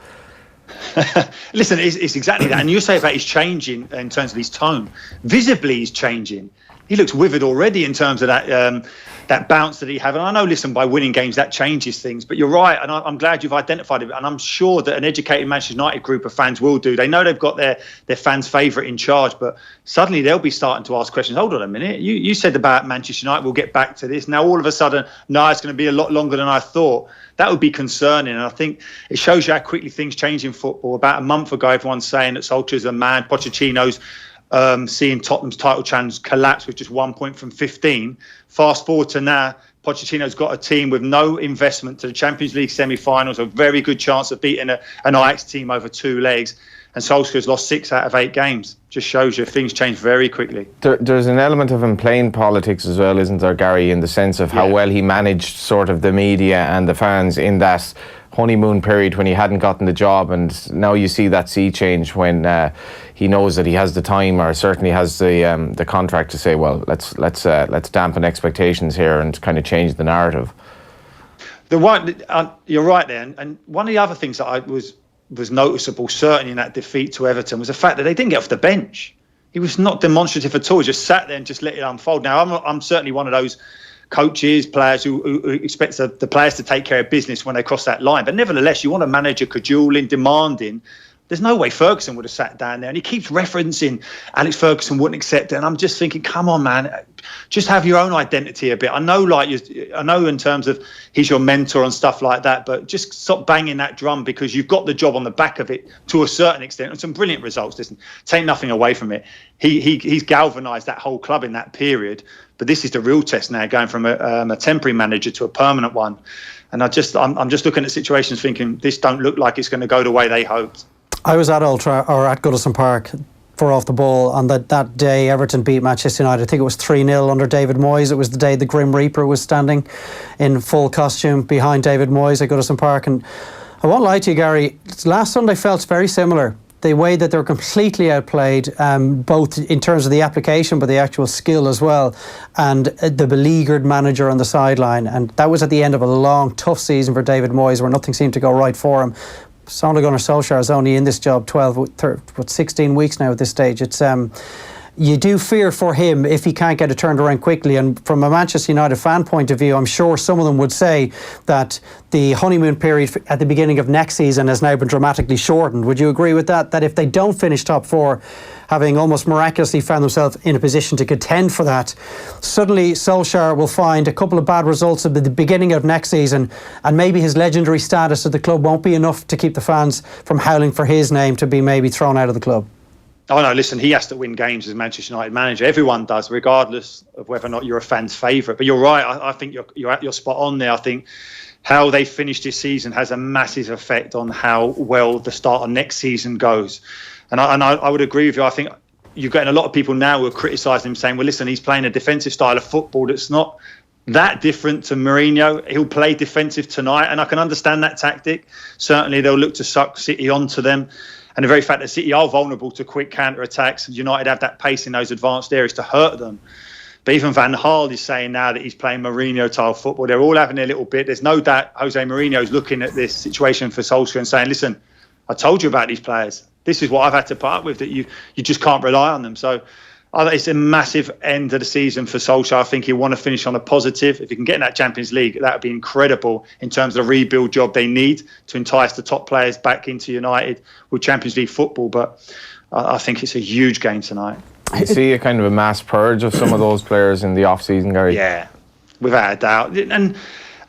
Listen, it's exactly that. And you say about he's changing in terms of his tone. Visibly, he's changing. He looks withered already in terms of that bounce that he had. And I know, listen, by winning games, that changes things. But you're right, and I'm glad you've identified it. And I'm sure that an educated Manchester United group of fans will do. They know they've got their fans' favourite in charge, but suddenly they'll be starting to ask questions. Hold on a minute. You said about Manchester United, we'll get back to this. Now, all of a sudden, no, it's going to be a lot longer than I thought. That would be concerning. And I think it shows you how quickly things change in football. About a month ago, everyone's saying that Solskjaer's a man. Pochettino's seeing Tottenham's title chance collapse with just 1 point from 15. Fast forward to now, Pochettino's got a team with no investment to the Champions League semi-finals, a very good chance of beating an Ajax team over 2 legs. And Solskjaer's lost 6 out of 8 games. Just shows you things change very quickly. There's an element of him playing politics as well, isn't there, Gary, in the sense of how well he managed sort of the media and the fans in that honeymoon period when he hadn't gotten the job, and now you see that sea change when he knows that he has the time, or certainly has the contract to say, well, let's dampen expectations here and kind of change the narrative. You're right there, and one of the other things that was noticeable, certainly in that defeat to Everton, was the fact that they didn't get off the bench. He was not demonstrative at all. He just sat there and just let it unfold. Now, I'm certainly one of those coaches, players who expect the players to take care of business when they cross that line. But nevertheless, you want a manager cajoling, demanding. There's no way Ferguson would have sat down there. And he keeps referencing Alex Ferguson wouldn't accept it. And I'm just thinking, come on, man, just have your own identity a bit. I know in terms of he's your mentor and stuff like that, but just stop banging that drum, because you've got the job on the back of it to a certain extent, and some brilliant results. Listen, take nothing away from it. He's galvanised that whole club in that period. But this is the real test now, going from a temporary manager to a permanent one. And I'm just looking at situations thinking, this don't look like it's going to go the way they hoped. I was at Goodison Park for Off the Ball on that day Everton beat Manchester United. I think it was 3-0 under David Moyes. It was the day the Grim Reaper was standing in full costume behind David Moyes at Goodison Park. And I won't lie to you, Gary, last Sunday felt very similar. The way that they were completely outplayed, both in terms of the application but the actual skill as well, and the beleaguered manager on the sideline. And that was at the end of a long, tough season for David Moyes, where nothing seemed to go right for him. Ole Gunnar Solskjaer is only in this job 16 weeks now at this stage. you do fear for him if he can't get it turned around quickly. And from a Manchester United fan point of view, I'm sure some of them would say that the honeymoon period at the beginning of next season has now been dramatically shortened. Would you agree with that? That if they don't finish top four, having almost miraculously found themselves in a position to contend for that, suddenly Solskjaer will find a couple of bad results at the beginning of next season, and maybe his legendary status at the club won't be enough to keep the fans from howling for his name to be maybe thrown out of the club? Oh no, listen, he has to win games as Manchester United manager. Everyone does, regardless of whether or not you're a fan's favourite. But you're right, I think you're spot on there. I think how they finish this season has a massive effect on how well the start of next season goes. And I would agree with you. I think you're getting a lot of people now who are criticising him, saying, well, listen, he's playing a defensive style of football that's not that different to Mourinho. He'll play defensive tonight, and I can understand that tactic. Certainly they'll look to suck City onto them. And the very fact that City are vulnerable to quick counter-attacks, and United have that pace in those advanced areas to hurt them. But even Van Gaal is saying now that he's playing Mourinho-style football. They're all having their little bit. There's no doubt Jose Mourinho's looking at this situation for Solskjaer and saying, listen, I told you about these players. This is what I've had to put up with, that you just can't rely on them. So it's a massive end of the season for Solskjaer. I think he'll want to finish on a positive. If he can get in that Champions League, that would be incredible in terms of the rebuild job they need to entice the top players back into United with Champions League football. But I think it's a huge game tonight. You see a kind of a mass purge of some of those players in the off-season, Gary? Yeah, without a doubt.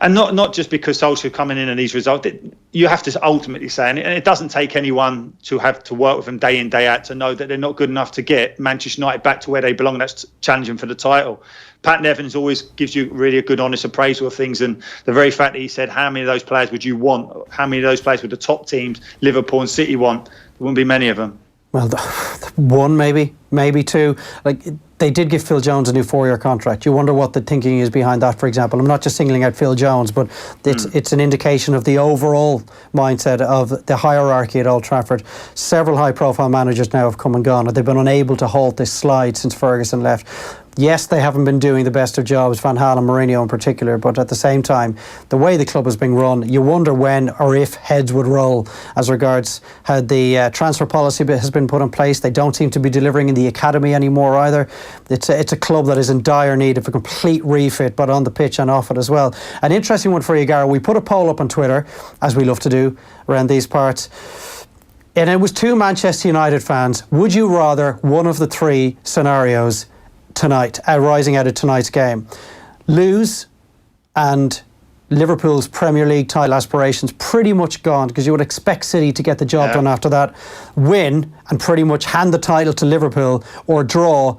And not just because Solskjaer coming in and these results, you have to ultimately say, and it doesn't take anyone to have to work with them day in, day out to know that they're not good enough to get Manchester United back to where they belong. That's challenging for the title. Pat Nevins always gives you really a good, honest appraisal of things. And the very fact that he said, how many of those players would you want? How many of those players would the top teams, Liverpool and City, want? There wouldn't be many of them. Well, one maybe two. Like, they did give Phil Jones a new 4-year contract. You wonder what the thinking is behind that, for example. I'm not just singling out Phil Jones, but it's an indication of the overall mindset of the hierarchy at Old Trafford. Several high-profile managers now have come and gone, and they've been unable to halt this slide since Ferguson left. Yes, they haven't been doing the best of jobs, Van Gaal and Mourinho in particular, but at the same time, the way the club has been run, you wonder when or if heads would roll as regards how the transfer policy has been put in place. They don't seem to be delivering in the academy anymore either. It's a club that is in dire need of a complete refit, but on the pitch and off it as well. An interesting one for you, Gary. We put a poll up on Twitter, as we love to do around these parts, and it was two Manchester United fans. Would you rather one of the three scenarios tonight, rising out of tonight's game? Lose and Liverpool's Premier League title aspirations pretty much gone, because you would expect City to get the job done after that. Win and pretty much hand the title to Liverpool, or draw,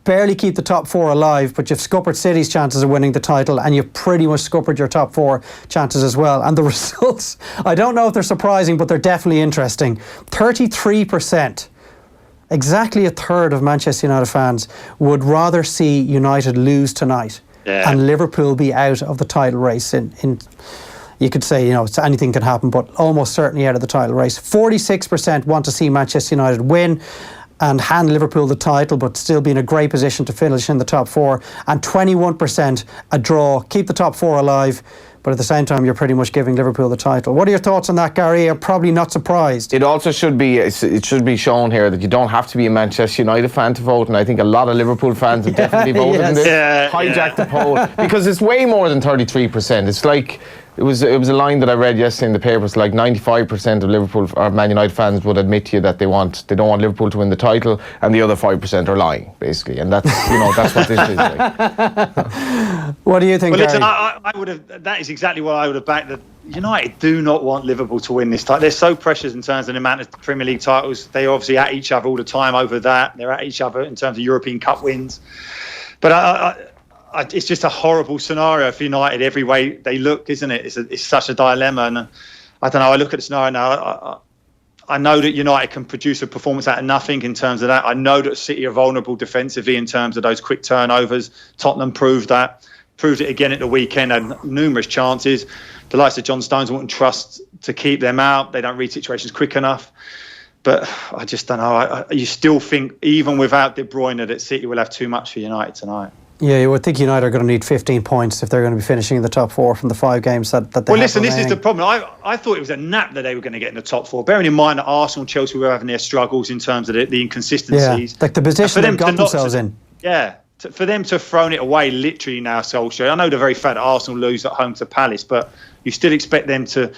barely keep the top four alive, but you've scuppered City's chances of winning the title, and you've pretty much scuppered your top four chances as well. And the results, I don't know if they're surprising, but they're definitely interesting. 33%. Exactly a third of Manchester United fans would rather see United lose tonight and Liverpool be out of the title race. In you could say, anything can happen, but almost certainly out of the title race. 46% want to see Manchester United win and hand Liverpool the title, but still be in a great position to finish in the top four. And 21% a draw, keep the top four alive, but at the same time, you're pretty much giving Liverpool the title. What are your thoughts on that, Gary? You're probably not surprised. It also should be shown here that you don't have to be a Manchester United fan to vote, and I think a lot of Liverpool fans have definitely voted in this. Hijacked the poll, because it's way more than 33%. It's like, it was a line that I read yesterday in the paper. It's like 95% of Liverpool or Man United fans would admit to you that they don't want Liverpool to win the title, and the other 5% are lying, basically. And that's that's what this is like. What do you think, Well, Gary? listen, I would have. That is exactly what I would have backed. That United do not want Liverpool to win this title. They're so precious in terms of the amount of Premier League titles. They're obviously at each other all the time over that. They're at each other in terms of European Cup wins. But it's just a horrible scenario for United every way they look, isn't it? It's such a dilemma. And I don't know, I look at the scenario now. I know that United can produce a performance out of nothing in terms of that. I know that City are vulnerable defensively in terms of those quick turnovers. Tottenham proved it again at the weekend, had numerous chances. The likes of John Stones wouldn't trust to keep them out. They don't read situations quick enough. But I just don't know. You still think, even without De Bruyne, that City will have too much for United tonight. Yeah, you would think United are going to need 15 points if they're going to be finishing in the top 4 from the 5 games that they have listen, remaining. This is the problem. I thought it was a nap that they were going to get in the top 4. Bearing in mind that Arsenal and Chelsea were having their struggles in terms of the inconsistencies. Yeah, like the position they've got themselves in. Yeah, for them to have thrown it away literally now, Solskjaer. I know the very fact that Arsenal lose at home to Palace, but you still expect them to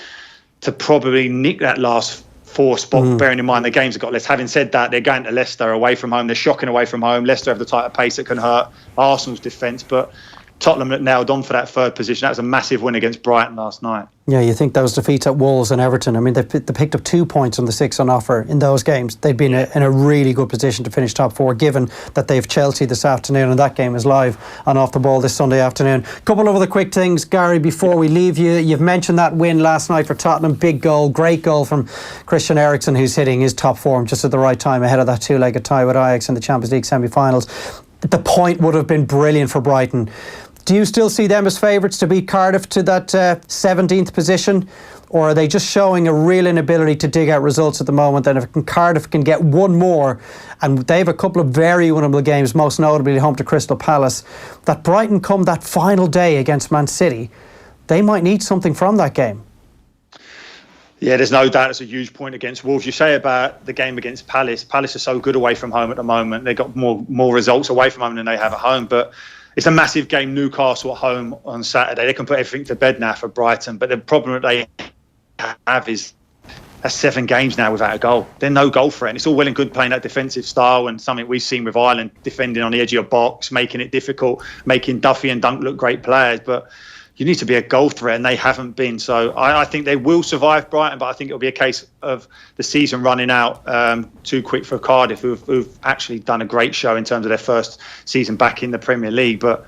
probably nick that last 4 spot, bearing in mind the games have got less. Having said that, they're going to Leicester away from home. They're shocking away from home. Leicester have the type of pace that can hurt Arsenal's defence, but Tottenham looked nailed on for that 3rd position. That was a massive win against Brighton last night. Yeah, you think those defeats at Wolves and Everton, I mean, they picked up 2 points on the 6 on offer in those games. They'd been in a really good position to finish top 4, given that they've Chelsea this afternoon, and that game is live on Off the Ball this Sunday afternoon. Couple of other quick things, Gary, before we leave you. You've mentioned that win last night for Tottenham. Big goal, great goal from Christian Eriksen, who's hitting his top form just at the right time ahead of that 2-legged tie with Ajax in the Champions League semi-finals. The point would have been brilliant for Brighton. Do you still see them as favourites to beat Cardiff to that 17th position? Or are they just showing a real inability to dig out results at the moment? And if Cardiff can get one more, and they have a couple of very winnable games, most notably home to Crystal Palace, that Brighton come that final day against Man City, they might need something from that game. Yeah, there's no doubt it's a huge point against Wolves. You say about the game against Palace. Palace are so good away from home at the moment. They've got more results away from home than they have at home. But it's a massive game, Newcastle at home on Saturday. They can put everything to bed now for Brighton. But the problem that they have is that's 7 games now without a goal. They're no goal threat. And it's all well and good playing that defensive style and something we've seen with Ireland, defending on the edge of your box, making it difficult, making Duffy and Dunk look great players. But you need to be a goal threat, and they haven't been. So I think they will survive Brighton, but I think it'll be a case of the season running out too quick for Cardiff, who've actually done a great show in terms of their first season back in the Premier League. But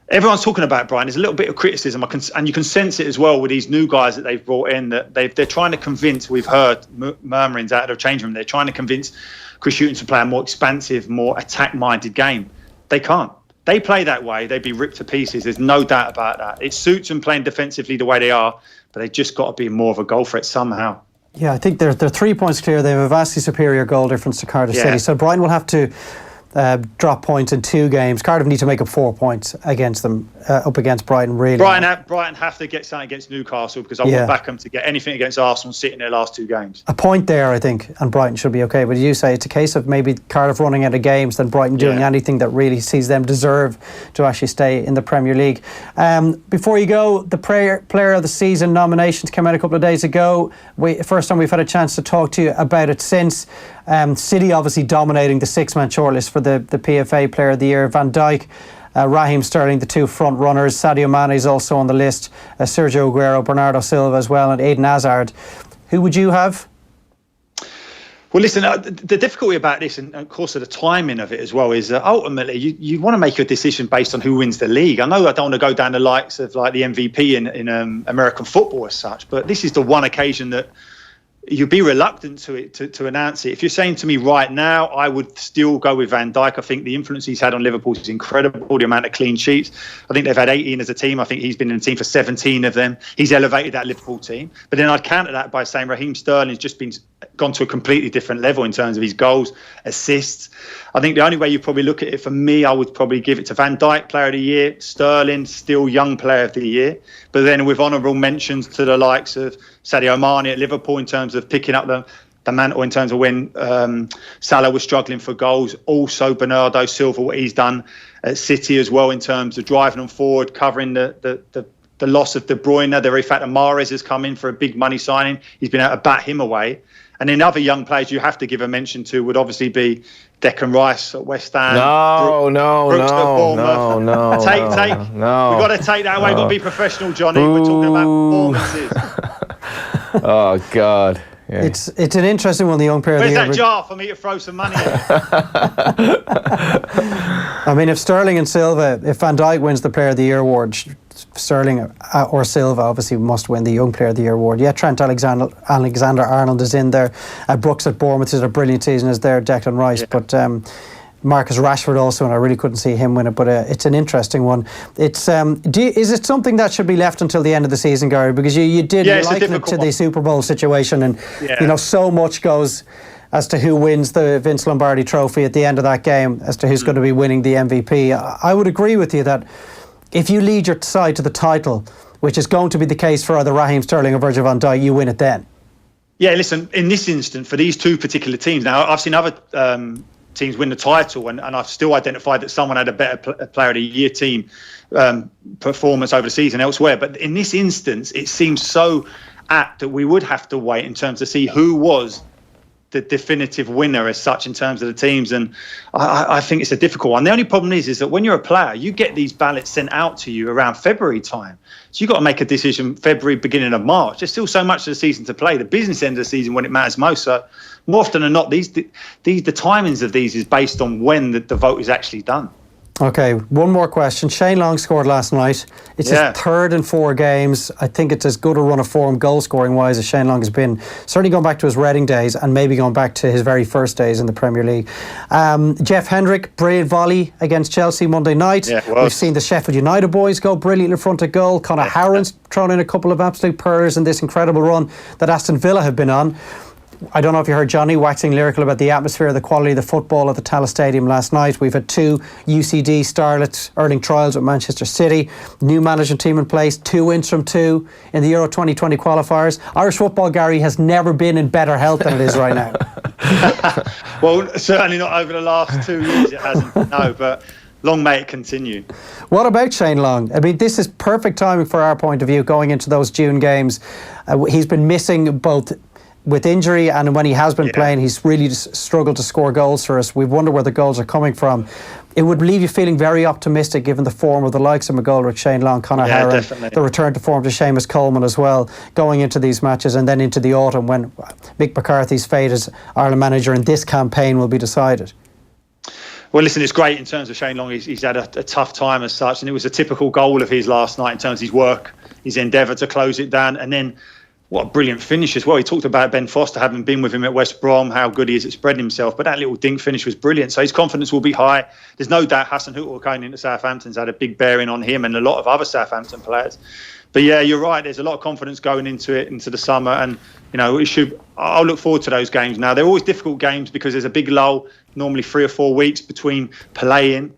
everyone's talking about Brighton. There's a little bit of criticism, and you can sense it as well with these new guys that they've brought in, that they're trying to convince, we've heard murmurings out of the change room, they're trying to convince Chris Hughton to play a more expansive, more attack-minded game. They can't. They play that way, they'd be ripped to pieces. There's no doubt about that. It suits them playing defensively the way they are, but they've just got to be more of a goal threat somehow. Yeah, I think they're 3 points clear. They have a vastly superior goal difference to Cardiff City. So Brighton will have to drop points in 2 games. Cardiff need to make up 4 points against them, up against Brighton, really. Brighton have to get something against Newcastle, because I wouldn't back them to get anything against Arsenal sitting their last 2 games. A point there, I think, and Brighton should be okay. But as you say, it's a case of maybe Cardiff running out of games than Brighton doing anything that really sees them deserve to actually stay in the Premier League. Before you go, the Player of the Season nominations came out a couple of days ago. First time we've had a chance to talk to you about it since. City obviously dominating the 6-man shortlist for the PFA Player of the Year. Van Dijk, Raheem Sterling, the 2 front runners. Sadio Mane is also on the list. Sergio Aguero, Bernardo Silva as well, and Eden Hazard. Who would you have? Well, listen, the difficulty about this, and of course the timing of it as well, is that ultimately you want to make your decision based on who wins the league. I know I don't want to go down the likes of like the MVP in American football as such, but this is the one occasion that you'd be reluctant to announce it. If you're saying to me right now, I would still go with Van Dijk. I think the influence he's had on Liverpool is incredible, the amount of clean sheets. I think they've had 18 as a team. I think he's been in the team for 17 of them. He's elevated that Liverpool team. But then I'd counter that by saying Raheem Sterling's just gone to a completely different level in terms of his goals, assists. I think the only way you probably look at it, for me, I would probably give it to Van Dijk, Player of the Year. Sterling, still young Player of the Year. But then with honourable mentions to the likes of Sadio Mane at Liverpool in terms of picking up the mantle in terms of when Salah was struggling for goals. Also Bernardo Silva, what he's done at City as well in terms of driving them forward, covering the loss of De Bruyne. The very fact that Mahrez has come in for a big money signing, he's been able to bat him away. And then other young players you have to give a mention to would obviously be Declan Rice at West Ham. No. We've got to take that away. We've got to be professional, Johnny. We're talking about performances. Oh, God. Yeah. It's an interesting one, the young player of the year. Where's that jar for me to throw some money in? I mean, if Sterling and Silva, if Van Dijk wins the Player of the Year award, Sterling or Silva obviously must win the Young Player of the Year award. Yeah, Trent Alexander-Arnold is in there. Brooks at Bournemouth is a brilliant season, is there. Declan Rice, but Marcus Rashford also, and I really couldn't see him win it. But it's an interesting one. It's is it something that should be left until the end of the season, Gary? Because you liken it to the Super Bowl situation, and so much goes as to who wins the Vince Lombardi Trophy at the end of that game, as to who's going to be winning the MVP. I would agree with you that if you lead your side to the title, which is going to be the case for either Raheem Sterling or Virgil van Dijk, you win it then. Yeah, listen, in this instance, for these two particular teams, now I've seen other teams win the title, and I've still identified that someone had a better player of the year team performance over the season elsewhere. But in this instance, it seems so apt that we would have to wait in terms to see who was the definitive winner as such in terms of the teams, and I think it's a difficult one. The only problem is that when you're a player, you get these ballots sent out to you around February time, so you've got to make a decision February, beginning of March. There's still so much of the season to play, the business end of the season when it matters most. So more often than not, the timings of these is based on when the vote is actually done. Okay, one more question. Shane Long scored last night. It's his third in 4 games. I think it's as good a run of form goal-scoring wise as Shane Long has been. Certainly going back to his Reading days and maybe going back to his very first days in the Premier League. Jeff Hendrick, brilliant volley against Chelsea Monday night. We've seen the Sheffield United boys go brilliant in front of goal. Conor Howard's thrown in a couple of absolute purrs in this incredible run that Aston Villa have been on. I don't know if you heard Johnny waxing lyrical about the atmosphere, the quality of the football at the Tallaght Stadium last night. We've had 2 UCD starlets earning trials with Manchester City, new management team in place, 2 wins from 2 in the Euro 2020 qualifiers. Irish football, Gary, has never been in better health than it is right now. Well, certainly not over the last 2 years, it hasn't, no, but long may it continue. What about Shane Long? I mean, this is perfect timing for our point of view going into those June games. He's been missing both with injury, and when he has been playing, he's really struggled to score goals for us. We wonder where the goals are coming from. It would leave you feeling very optimistic given the form of the likes of McGoldrick, Shane Long, Conor Howard, the return to form to Seamus Coleman as well, going into these matches, and then into the autumn when Mick McCarthy's fate as Ireland manager in this campaign will be decided. Well, listen, it's great in terms of Shane Long. He's had a tough time as such, and it was a typical goal of his last night in terms of his work, his endeavour to close it down, and then what a brilliant finish as well. He talked about Ben Foster having been with him at West Brom, how good he is at spreading himself, but that little dink finish was brilliant. So his confidence will be high. There's no doubt Hassan Hüttl going into Southampton's had a big bearing on him and a lot of other Southampton players. But yeah, you're right. There's a lot of confidence going into it, into the summer, and I'll look forward to those games now. They're always difficult games because there's a big lull, normally 3 or 4 weeks between playing.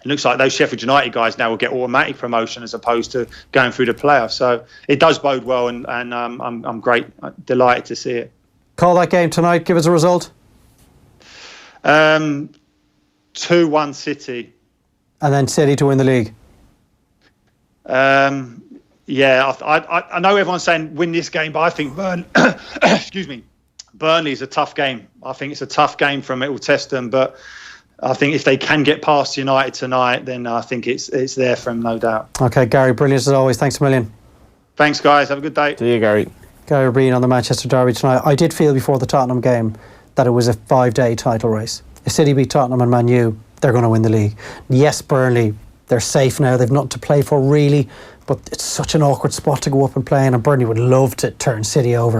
It looks like those Sheffield United guys now will get automatic promotion as opposed to going through the playoffs. So it does bode well, and I'm delighted to see it. Call that game tonight. Give us a result. 2-1 City. And then City to win the league. I know everyone's saying win this game, but I think Burnley is a tough game. I think it's a tough game for them. It will test them, but I think if they can get past United tonight, then I think it's there for them, no doubt. Okay, Gary, brilliant as always. Thanks a million. Thanks, guys. Have a good day. See you, Gary. Gary Breen on the Manchester Derby tonight. I did feel before the Tottenham game that it was a 5-day title race. If City beat Tottenham and Man U, they're going to win the league. Yes, Burnley, they're safe now. They've nothing to play for, really. But it's such an awkward spot to go up and play in, and Burnley would love to turn City over.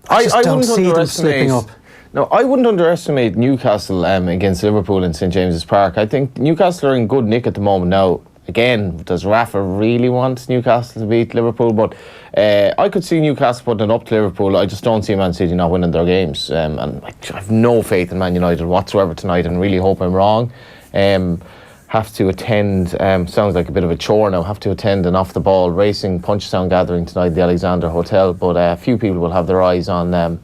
I just don't see them slipping up. No, I wouldn't underestimate Newcastle against Liverpool in St James's Park. I think Newcastle are in good nick at the moment now. Again, does Rafa really want Newcastle to beat Liverpool? But I could see Newcastle putting it up to Liverpool. I just don't see Man City not winning their games. And I have no faith in Man United whatsoever tonight, and really hope I'm wrong. Have to attend, sounds like a bit of a chore now, have to attend an off-the-ball racing Punchestown gathering tonight at the Alexander Hotel. But a few people will have their eyes on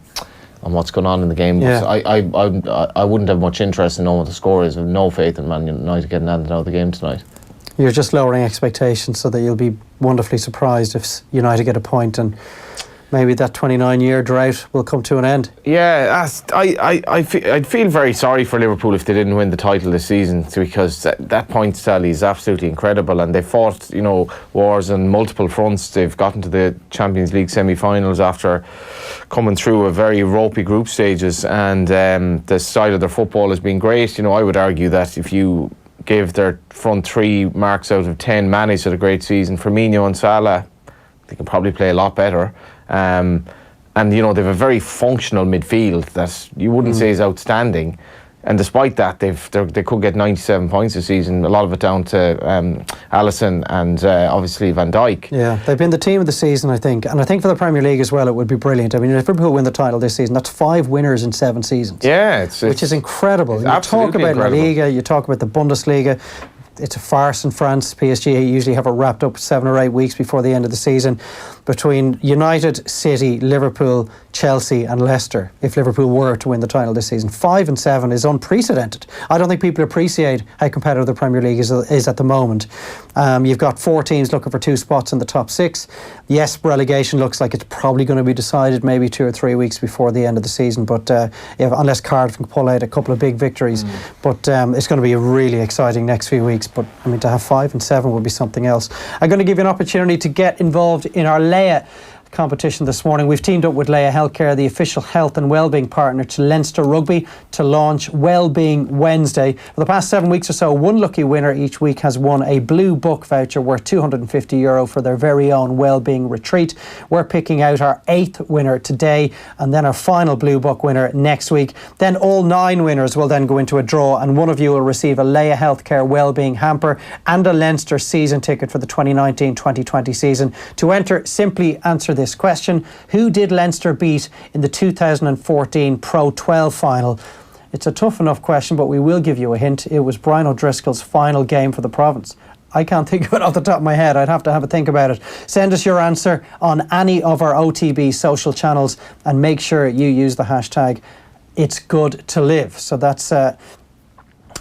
what's going on in the game. Yeah. I wouldn't have much interest in knowing what the score is. I have no faith in Man United getting anything out of the game tonight. You're just lowering expectations so that you'll be wonderfully surprised if United get a point and maybe that 29-year drought will come to an end. Yeah, I'd feel very sorry for Liverpool if they didn't win the title this season, because that points tally is absolutely incredible, and they fought wars on multiple fronts. They've gotten to the Champions League semi-finals after coming through a very ropey group stages, and the style of their football has been great. I would argue that if you give their front 3 marks out of 10, Mane's had a great season. Firmino and Salah, they can probably play a lot better. And they have a very functional midfield that you wouldn't say is outstanding. And despite that, they could get 97 points this season. A lot of it down to Allison and obviously Van Dijk. Yeah, they've been the team of the season, I think. And I think for the Premier League as well, it would be brilliant. I mean, if Liverpool win the title this season, that's 5 winners in 7 seasons. Yeah, which is incredible. You talk about La Liga, you talk about the Bundesliga. It's a farce in France. PSG usually have it wrapped up 7 or 8 weeks before the end of the season. Between United, City, Liverpool, Chelsea and Leicester, if Liverpool were to win the title this season, 5 and 7 is unprecedented. I don't think people appreciate how competitive the Premier League is at the moment. You've got 4 teams looking for 2 spots in the top 6. Yes, relegation looks like it's probably going to be decided maybe 2 or 3 weeks before the end of the season, but unless Cardiff can pull out a couple of big victories. But it's going to be a really exciting next few weeks. But I mean, to have 5 and 7 would be something else. I'm going to give you an opportunity to get involved in our Leia competition this morning. We've teamed up with Leia Healthcare, the official health and wellbeing partner to Leinster Rugby, to launch Wellbeing Wednesday. For the past 7 weeks or so, one lucky winner each week has won a blue book voucher worth €250 for their very own wellbeing retreat. We're picking out our 8th winner today, and then our final blue book winner next week. Then all 9 winners will then go into a draw, and one of you will receive a Leia Healthcare wellbeing hamper and a Leinster season ticket for the 2019-2020 season. To enter, simply answer this question: who did Leinster beat in the 2014 Pro 12 final? It's a tough enough question, but we will give you a hint. It was Brian O'Driscoll's final game for the province. I can't think of it off the top of my head. I'd have to have a think about it. Send us your answer on any of our OTB social channels and make sure you use the hashtag It's Good to Live. So that's our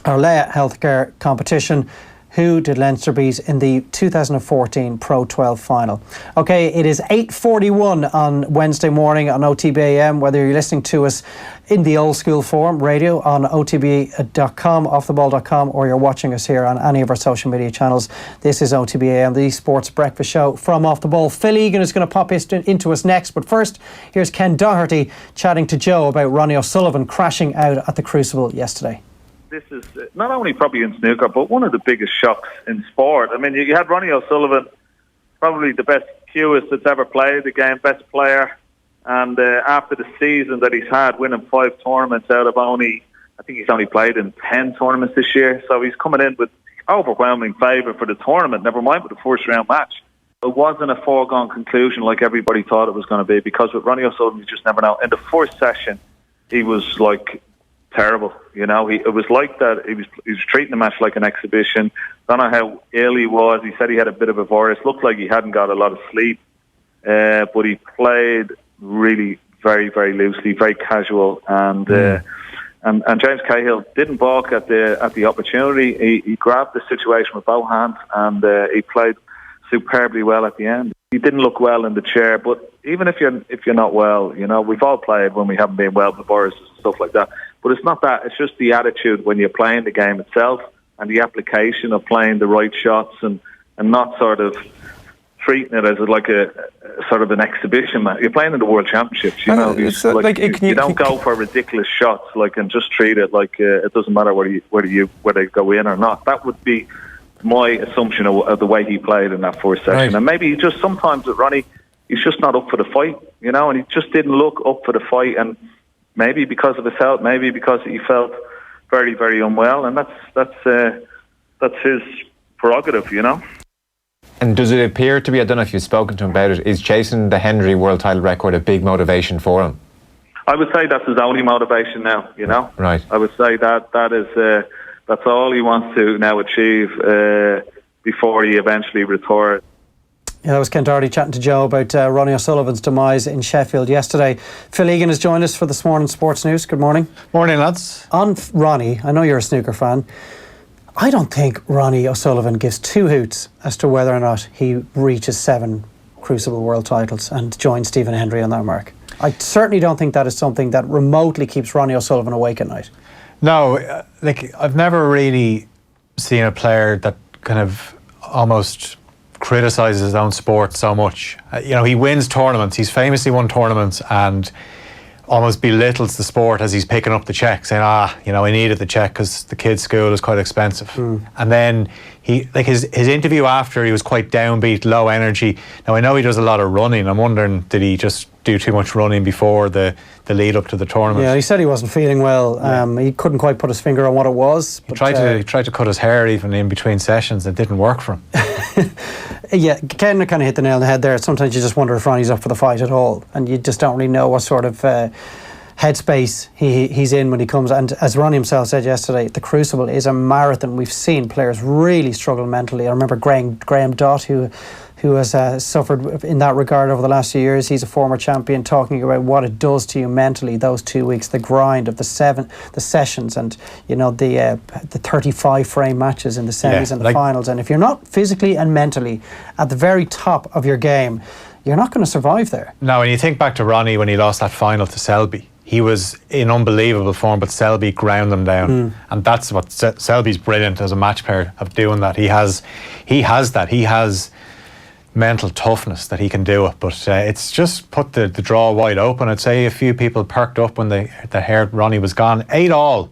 Leia Healthcare competition. Who did Leinster beat in the 2014 Pro 12 final? Okay, it is 8:41 on Wednesday morning on OTB AM, whether you're listening to us in the old school form, radio on OTB.com, offtheball.com, or you're watching us here on any of our social media channels. This is OTB AM, the Sports Breakfast Show from Off the Ball. Phil Egan is going to pop into us next, but first, here's Ken Doherty chatting to Joe about Ronnie O'Sullivan crashing out at the Crucible yesterday. This is not only probably in snooker, but one of the biggest shocks in sport. I mean, you had Ronnie O'Sullivan, probably the best QS that's ever played the game, best player, and after the season that he's had, winning 5 tournaments out of I think he's only played in 10 tournaments this year, so he's coming in with overwhelming favour for the tournament, never mind with the first round match. It wasn't a foregone conclusion like everybody thought it was going to be, because with Ronnie O'Sullivan, you just never know. In the first session, he was like terrible, you know. It was like that. He was treating the match like an exhibition. Don't know how ill he was. He said he had a bit of a virus. Looked like he hadn't got a lot of sleep, but he played really very, very loosely, very casual, and James Cahill didn't balk at the opportunity. He grabbed the situation with both hands, and he played superbly well at the end. He didn't look well in the chair, but even if you're not well, you know, we've all played when we haven't been well, the viruses and stuff like that. But it's not that. It's just the attitude when you're playing the game itself and the application of playing the right shots and not sort of treating it as like a sort of an exhibition match. You're playing in the World Championships, you know. You don't go for ridiculous shots and just treat it like it doesn't matter whether they go in or not. That would be my assumption of the way he played in that first session. Right. And maybe he just sometimes with Ronnie, he's just not up for the fight, you know, and he just didn't look up for the fight, and maybe because of his health, maybe because he felt very, very unwell, and that's his prerogative, you know. And does it appear to be, I don't know if you've spoken to him about it, is chasing the Henry world title record a big motivation for him? I would say that's his only motivation now, you know. Right. I would say that is that's all he wants to now achieve before he eventually retires. Yeah, that was Ken Doherty chatting to Joe about Ronnie O'Sullivan's demise in Sheffield yesterday. Phil Egan has joined us for this morning's Sports News. Good morning. Morning, lads. On Ronnie, I know you're a snooker fan. I don't think Ronnie O'Sullivan gives 2 hoots as to whether or not he reaches 7 Crucible world titles and joins Stephen Hendry on that mark. I certainly don't think that is something that remotely keeps Ronnie O'Sullivan awake at night. No, I've never really seen a player that kind of almost criticises his own sport so much. You know, he wins tournaments. He's famously won tournaments and almost belittles the sport as he's picking up the check, saying, you know, I needed the check because the kids' school is quite expensive. And then his interview after, he was quite downbeat, low energy. Now I know he does a lot of running. I'm wondering, did he just do too much running before the lead up to the tournament? Yeah, he said he wasn't feeling well. He couldn't quite put his finger on what it was. He tried to cut his hair even in between sessions. It didn't work for him. Yeah, Ken kind of hit the nail on the head there. Sometimes you just wonder if Ronnie's up for the fight at all, and you just don't really know what sort of headspace he's in when he comes. And as Ronnie himself said yesterday, the Crucible is a marathon. We've seen players really struggle mentally. I remember Graham Dott, who has suffered in that regard over the last few years. He's a former champion, talking about what it does to you mentally, those 2 weeks, the grind of the sessions, and the 35 frame matches in the semis and the finals. And if you're not physically and mentally at the very top of your game, you're not going to survive there. Now, when you think back to Ronnie when he lost that final to Selby, he was in unbelievable form, but Selby ground him down. And that's what Selby's brilliant as a match player of doing that. He has that. He has mental toughness that he can do it, but it's just put the draw wide open. I'd say a few people perked up when they heard Ronnie was gone. 8-all.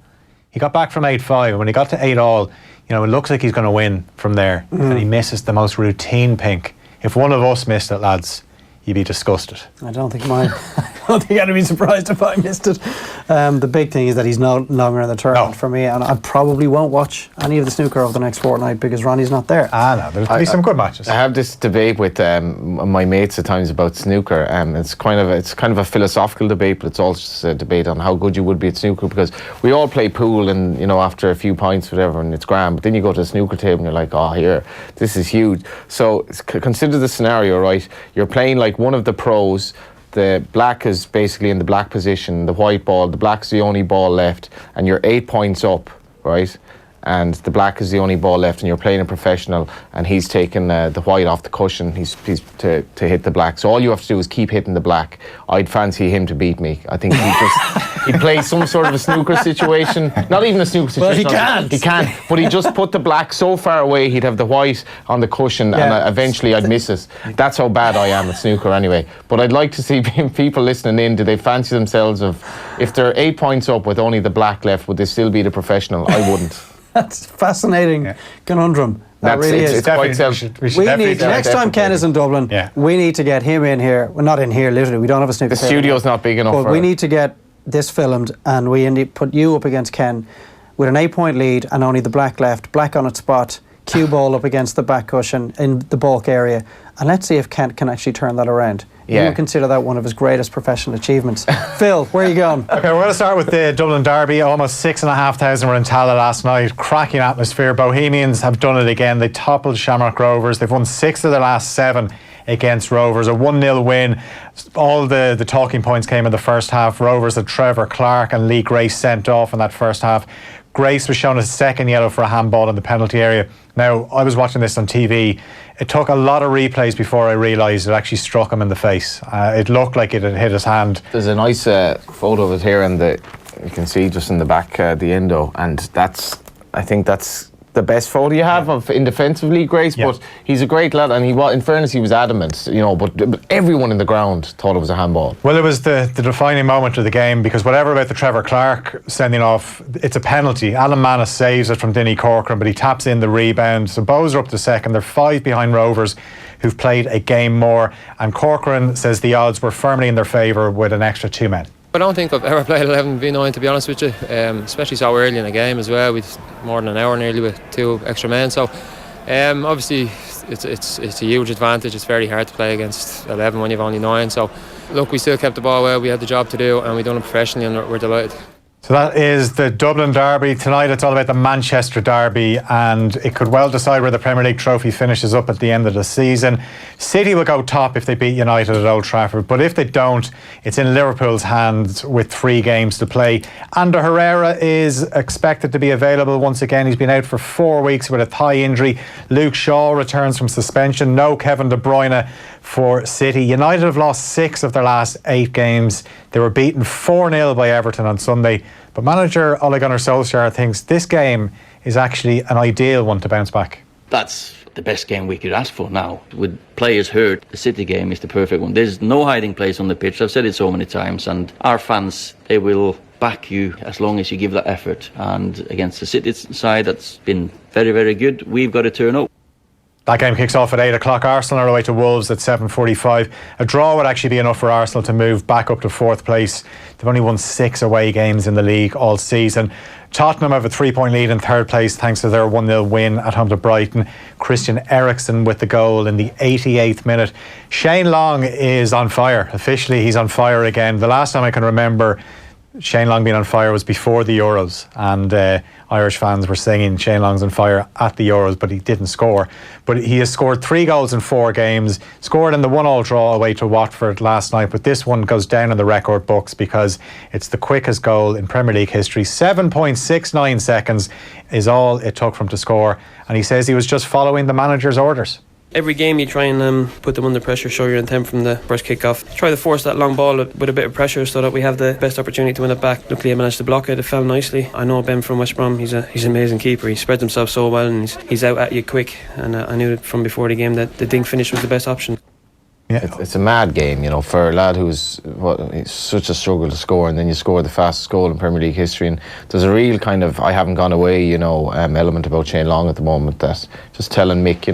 He got back from 8-5, and when he got to 8-all, it looks like he's going to win from there. And he misses the most routine pink. If one of us missed it, lads, you'd be disgusted. I don't think I'd be surprised if I missed it. The big thing is that he's no longer in the tournament for me, and I probably won't watch any of the snooker over the next fortnight because Ronnie's not there. No, there'll be some good matches. I have this debate with my mates at times about snooker. It's kind of a philosophical debate, but it's also just a debate on how good you would be at snooker, because we all play pool and after a few pints, whatever, and it's grand. But then you go to the snooker table and you're like, oh, here, this is huge. So consider the scenario, right? You're playing like one of the pros. The black is basically in the black position, the white ball, the black's the only ball left, and you're 8 points up, right? And the black is the only ball left, and you're playing a professional, and he's taking the white off the cushion. He's to hit the black. So all you have to do is keep hitting the black. I'd fancy him to beat me. I think he'd play some sort of a snooker situation. Not even a snooker situation. Well, he can't. But he'd just put the black so far away, he'd have the white on the cushion, and eventually I'd miss it. That's how bad I am at snooker anyway. But I'd like to see people listening in, do they fancy themselves if they're 8 points up with only the black left, would they still be the professional? I wouldn't. That's a fascinating conundrum. That really is. It's quite next time Ken is in Dublin, we need to get him in here. Well, not in here, literally. We don't have a snooker. The studio's not big enough. But we need to get this filmed, and we need to put you up against Ken with an 8-point lead and only the black left, black on its spot, cue ball up against the back cushion in the bulk area, and let's see if Ken can actually turn that around. You would consider that one of his greatest professional achievements. Phil, where are you going? Okay, we're going to start with the Dublin Derby. Almost 6,500 were in Tala last night. Cracking atmosphere. Bohemians have done it again. They toppled Shamrock Rovers. They've won 6 of their last 7 against Rovers. A 1-0 win. All the talking points came in the first half. Rovers had Trevor Clark and Lee Grace sent off in that first half. Grace was shown a second yellow for a handball in the penalty area. Now, I was watching this on TV. It took a lot of replays before I realised it actually struck him in the face. It looked like it had hit his hand. There's a nice photo of it here, and you can see just in the back the endo, and I think that's the best photo you have of in defensively Grace, but he's a great lad, and in fairness, he was adamant, but everyone in the ground thought it was a handball. Well, it was the defining moment of the game, because whatever about the Trevor Clark sending off, it's a penalty. Alan Manus saves it from Dinny Corcoran, but he taps in the rebound. So Bows are up to second. They're 5 behind Rovers, who've played a game more, and Corcoran says the odds were firmly in their favour with an extra 2 men. I don't think I've ever played 11v9, to be honest with you, especially so early in the game as well, with more than an hour nearly with 2 extra men. So obviously it's a huge advantage. It's very hard to play against 11 when you've only 9. So look, we still kept the ball well. We had the job to do, and we done it professionally, and we're delighted. So that is the Dublin Derby. Tonight it's all about the Manchester Derby, and it could well decide where the Premier League trophy finishes up at the end of the season. City will go top if they beat United at Old Trafford, but if they don't, it's in Liverpool's hands with 3 games to play. Ander Herrera is expected to be available once again. He's been out for 4 weeks with a thigh injury. Luke Shaw returns from suspension. No Kevin De Bruyne for City. United have lost 6 of their last 8 games. They were beaten 4-0 by Everton on Sunday, but manager Ole Gunnar Solskjaer thinks this game is actually an ideal one to bounce back. That's the best game we could ask for now. With players hurt, the City game is the perfect one. There's no hiding place on the pitch. I've said it so many times, and our fans, they will back you as long as you give that effort. And against the City side, that's been very, very good. We've got to turn up. That game kicks off at 8 o'clock. Arsenal are away to Wolves at 7:45. A draw would actually be enough for Arsenal to move back up to 4th place. They've only won 6 away games in the league all season. Tottenham have a 3-point lead in 3rd place thanks to their 1-0 win at home to Brighton. Christian Eriksen with the goal in the 88th minute. Shane Long is on fire. Officially, he's on fire again. The last time I can remember Shane Long being on fire was before the Euros, and Irish fans were singing Shane Long's on fire at the Euros, but he didn't score. But he has scored 3 goals in 4 games, scored in the 1-1 draw away to Watford last night, but this one goes down in the record books because it's the quickest goal in Premier League history. 7.69 seconds is all it took for him to score, and he says he was just following the manager's orders. Every game you try and put them under pressure, show your intent from the first kick-off. Try to force that long ball with a bit of pressure so that we have the best opportunity to win it back. Luckily I managed to block it, it fell nicely. I know Ben from West Brom, he's an amazing keeper. He spreads himself so well and he's out at you quick, and I knew from before the game that the dink finish was the best option. Yeah. It's a mad game, for a lad who's it's such a struggle to score, and then you score the fastest goal in Premier League history. And there's a real kind of I haven't gone away, element about Shane Long at the moment. That just telling Mick,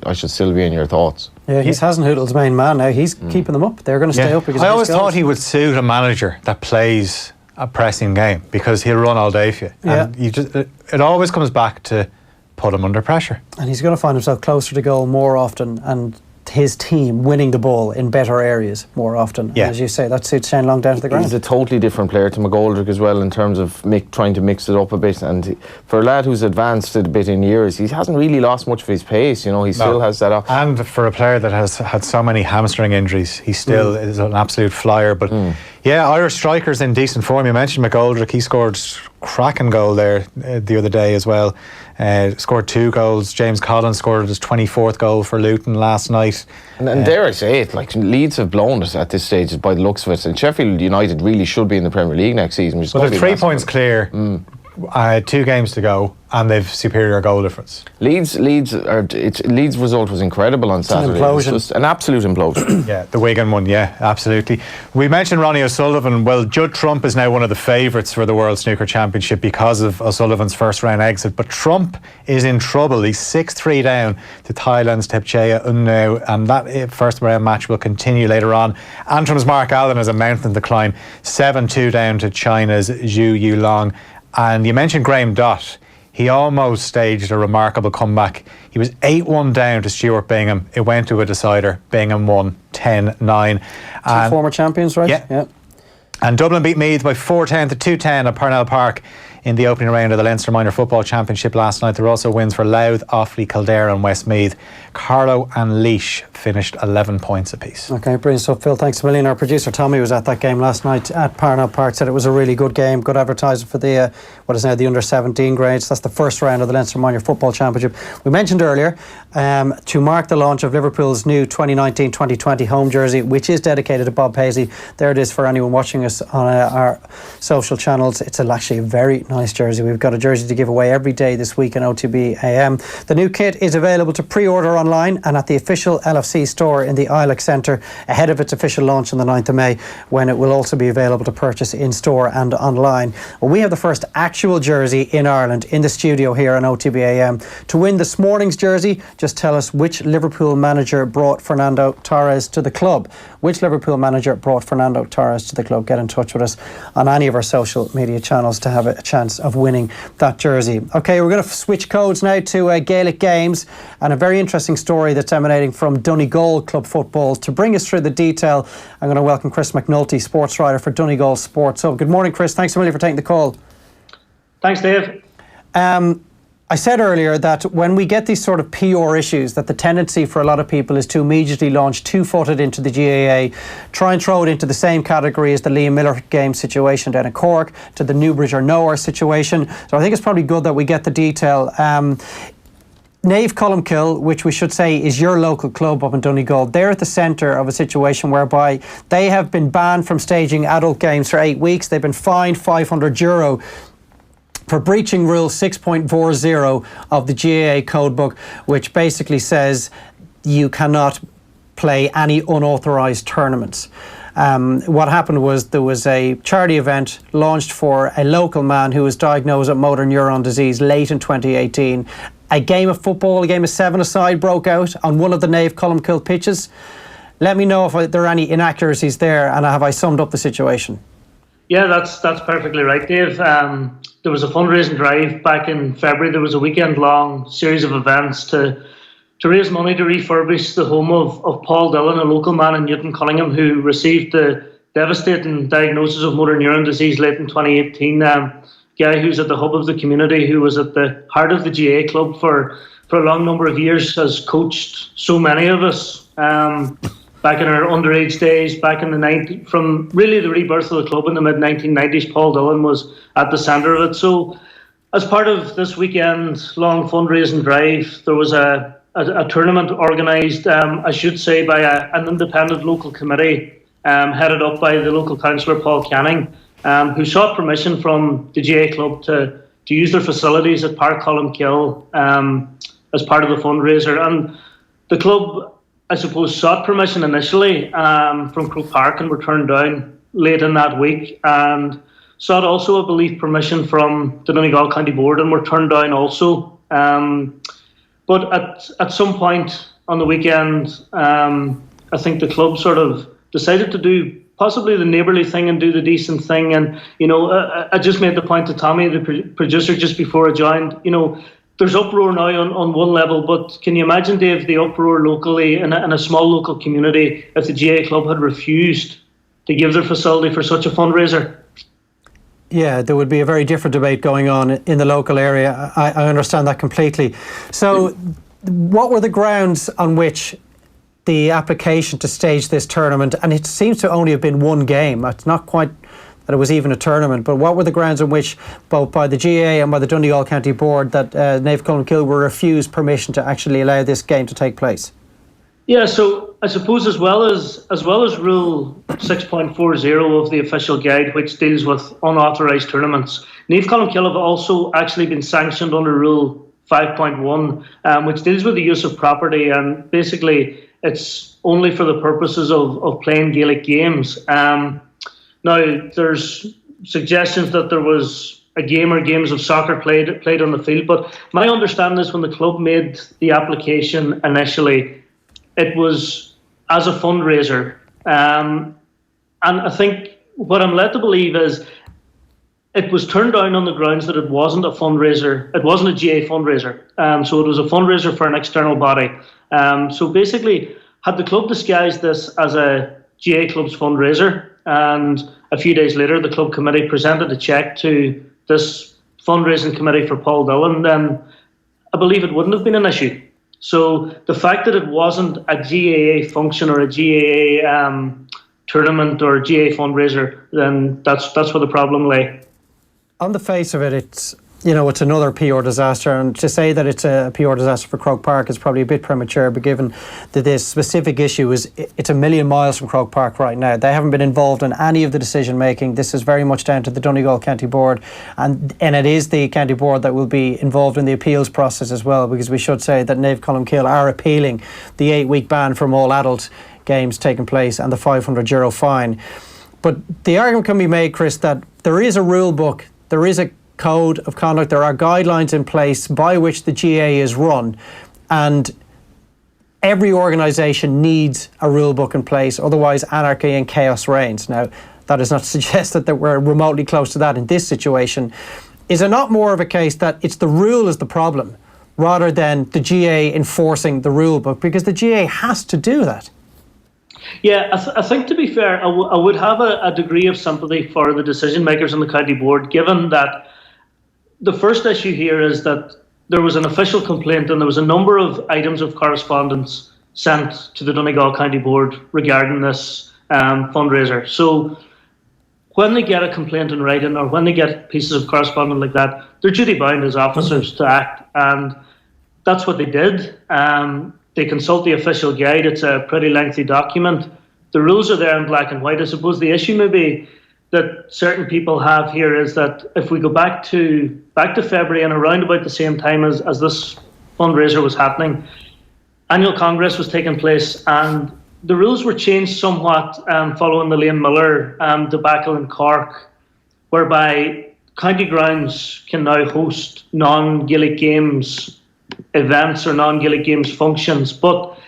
I should still be in your thoughts. Yeah, he's Hasenhüttl's main man now. He's keeping them up. They're going to stay up because I always thought he would suit a manager that plays a pressing game because he'll run all day for you. Yeah. And it always comes back to put him under pressure. And he's going to find himself closer to goal more often, and his team winning the ball in better areas more often. Yeah. And as you say, that suits Shane Long down to the ground. He's a totally different player to McGoldrick as well in terms of trying to mix it up a bit. And for a lad who's advanced a bit in years, he hasn't really lost much of his pace. He still has that up. And for a player that has had so many hamstring injuries, he still is an absolute flyer. But yeah, Irish strikers in decent form. You mentioned McGoldrick. He scored cracking goal there the other day as well. Scored 2 goals. James Collins scored his 24th goal for Luton last night. And dare I say it, Leeds have blown it at this stage by the looks of it. And Sheffield United really should be in the Premier League next season. Which is they're 3 points clear. 2 games to go, and they've superior goal difference. Leeds' result was incredible on Saturday. An implosion. It was just an absolute implosion. Yeah, the Wigan one, yeah, absolutely. We mentioned Ronnie O'Sullivan. Well, Judd Trump is now one of the favourites for the World Snooker Championship because of O'Sullivan's first round exit. But Trump is in trouble. He's 6-3 down to Thailand's Thepchaya Unnao, and that first round match will continue later on. Antrim's Mark Allen has a mountain to climb, 7-2 down to China's Zhu Yulong. And you mentioned Graham Dott. He almost staged a remarkable comeback. He was 8-1 down to Stuart Bingham. It went to a decider. Bingham won 10-9. 2 former champions, right? Yeah. And Dublin beat Meath by 4-10 to 2-10 at Parnell Park in the opening round of the Leinster Minor Football Championship last night. There were also wins for Louth, Offaly, Kildare and Westmeath. Carlow and Laois finished 11 points apiece. Okay, brilliant stuff, Phil. Thanks a million. Our producer Tommy was at that game last night at Parnell Park, said it was a really good game, good advertising for the what is now the under-17 grades. That's the first round of the Leinster Minor Football Championship. We mentioned earlier, to mark the launch of Liverpool's new 2019-2020 home jersey, which is dedicated to Bob Paisley. There it is for anyone watching us on our social channels. It's actually a very nice jersey. We've got a jersey to give away every day this week in OTB AM. The new kit is available to pre-order online and at the official LFC store in the Ilex Centre ahead of its official launch on the 9th of May, when it will also be available to purchase in store and online. Well, we have the first actual jersey in Ireland in the studio here on OTB AM. To win this morning's jersey, just tell us which Liverpool manager brought Fernando Torres to the club. Which Liverpool manager brought Fernando Torres to the club? Get in touch with us on any of our social media channels to have a chance of winning that jersey. Okay, we're going to switch codes now to Gaelic games and a very interesting story that's emanating from Donegal Club Football. To bring us through the detail, I'm going to welcome Chris McNulty, sports writer for Donegal Sports Hub. Good morning, Chris. Thanks a million for taking the call. Thanks, Dave. I said earlier that when we get these sort of PR issues, that the tendency for a lot of people is to immediately launch two-footed into the GAA, try and throw it into the same category as the Liam Miller game situation down in Cork, to the Newbridge or Nowhere situation. So I think it's probably good that we get the detail. Naomh Colmcille, which we should say is your local club up in Donegal, they're at the centre of a situation whereby they have been banned from staging adult games for 8 weeks. They've been fined €500 for breaching Rule 6.40 of the GAA codebook, which basically says you cannot play any unauthorised tournaments. What happened was there was a charity event launched for a local man who was diagnosed with motor neuron disease late in 2018. A game of football, a game of seven-a-side broke out on one of the Naomh Colmcille pitches. Let me know if there are any inaccuracies there, and have I summed up the situation? Yeah, that's perfectly right, Dave. There was a fundraising drive back in February. There was a weekend-long series of events to raise money to refurbish the home of Paul Dillon, a local man in Newton Cunningham who received the devastating diagnosis of motor neuron disease late in 2018. Guy who's at the hub of the community, who was at the heart of the GAA club for a long number of years, has coached so many of us back in our underage days, back in the 90s, from really the rebirth of the club in the mid-1990s. Paul Dillon was at the centre of it. So as part of this weekend-long fundraising drive, there was a tournament organised, I should say, by an independent local committee headed up by the local councillor Paul Canning, who sought permission from the GAA club to use their facilities at Park Colmcille as part of the fundraiser. And the club, I suppose, sought permission initially from Croke Park and were turned down late in that week, and sought also, I believe, permission from the Donegal County Board and were turned down also. But at some point on the weekend, I think the club sort of decided to do possibly the neighbourly thing and do the decent thing. And, you know, I just made the point to Tommy, the producer, just before I joined, you know, there's uproar now on one level, but can you imagine, Dave, the uproar locally in a small local community if the GAA club had refused to give their facility for such a fundraiser? Yeah, there would be a very different debate going on in the local area. I understand that completely. So what were the grounds on which the application to stage this tournament, and it seems to only have been one game, it's not quite that it was even a tournament, but what were the grounds on which both by the GAA and by the Donegal County Board that Naomh Colmcille were refused permission to actually allow this game to take place? Yeah, so I suppose as well as Rule 6.40 of the official guide, which deals with unauthorised tournaments, Naomh Colmcille have also actually been sanctioned under Rule 5.1, which deals with the use of property, and basically it's only for the purposes of playing Gaelic games. Now, there's suggestions that there was a game or games of soccer played on the field, but my understanding is when the club made the application initially, it was as a fundraiser. And I think what I'm led to believe is it was turned down on the grounds that it wasn't a fundraiser. It wasn't a GAA fundraiser. So it was a fundraiser for an external body. So basically, had the club disguised this as a GAA club's fundraiser, and a few days later the club committee presented a cheque to this fundraising committee for Paul Dillon, then I believe it wouldn't have been an issue. So the fact that it wasn't a GAA function or a GAA tournament or a GAA fundraiser, then that's where the problem lay. On the face of it, it's another PR disaster, and to say that it's a PR disaster for Croke Park is probably a bit premature, but given that this specific issue it's a million miles from Croke Park right now. They haven't been involved in any of the decision making. This is very much down to the Donegal County Board, and it is the County Board that will be involved in the appeals process as well, because we should say that Naomh Colmcille are appealing the 8-week ban from all adult games taking place and the €500 fine. But the argument can be made, Chris, that there is a rule book, there is a code of conduct, there are guidelines in place by which the GAA is run, and every organisation needs a rule book in place, otherwise anarchy and chaos reigns. Now, that is not to suggest that we're remotely close to that in this situation. Is it not more of a case that it's the rule is the problem rather than the GAA enforcing the rule book, because the GAA has to do that? Yeah, I think, to be fair, I would have a degree of sympathy for the decision makers on the county board, given that the first issue here is that there was an official complaint and there was a number of items of correspondence sent to the Donegal County Board regarding this fundraiser. So when they get a complaint in writing or when they get pieces of correspondence like that, they're duty bound as officers to act, and that's what they did. They consult the official guide. It's a pretty lengthy document. The rules are there in black and white. I suppose the issue maybe that certain people have here is that if we go back to February and around about the same time as this fundraiser was happening, annual Congress was taking place, and the rules were changed somewhat following the Liam Miller debacle in Cork, whereby county grounds can now host non-Gaelic Games events or non-Gaelic Games functions, but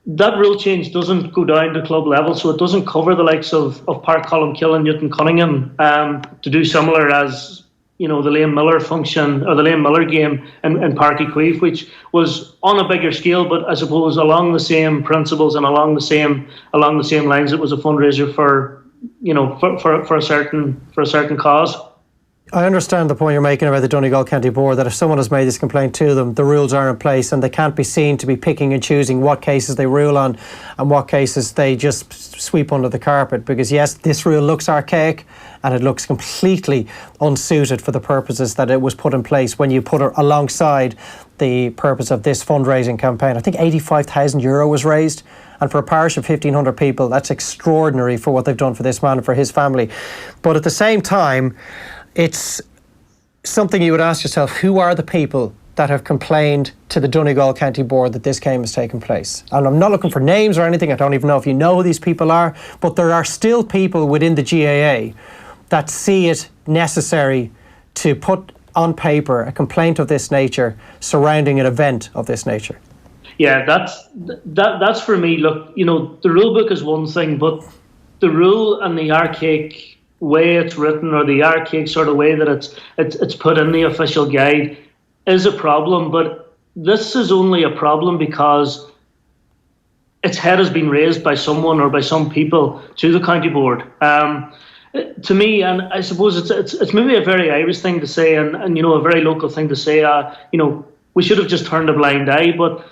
that rule change doesn't go down to club level, so it doesn't cover the likes of Park Columkill and Newton Cunningham to do similar as, you know, the Liam Miller function or the Liam Miller game in Park Equive, which was on a bigger scale, but I suppose along the same principles and along the same lines. It was a fundraiser for, you know, for a certain cause. I understand the point you're making about the Donegal County Board, that if someone has made this complaint to them, the rules are in place and they can't be seen to be picking and choosing what cases they rule on and what cases they just sweep under the carpet. Because yes, this rule looks archaic and it looks completely unsuited for the purposes that it was put in place when you put it alongside the purpose of this fundraising campaign. I think €85,000 was raised, and for a parish of 1,500 people, that's extraordinary for what they've done for this man and for his family. But at the same time, it's something you would ask yourself, who are the people that have complained to the Donegal County Board that this game has taken place? And I'm not looking for names or anything. I don't even know if you know who these people are, but there are still people within the GAA that see it necessary to put on paper a complaint of this nature surrounding an event of this nature. Yeah, that's for me. Look, you know, the rule book is one thing, but the rule and the archaic way it's written, or the archaic sort of way that it's put in the official guide, is a problem. But this is only a problem because its head has been raised by someone or by some people to the county board. To me, and I suppose it's maybe a very Irish thing to say, and you know, a very local thing to say. You know, we should have just turned a blind eye. But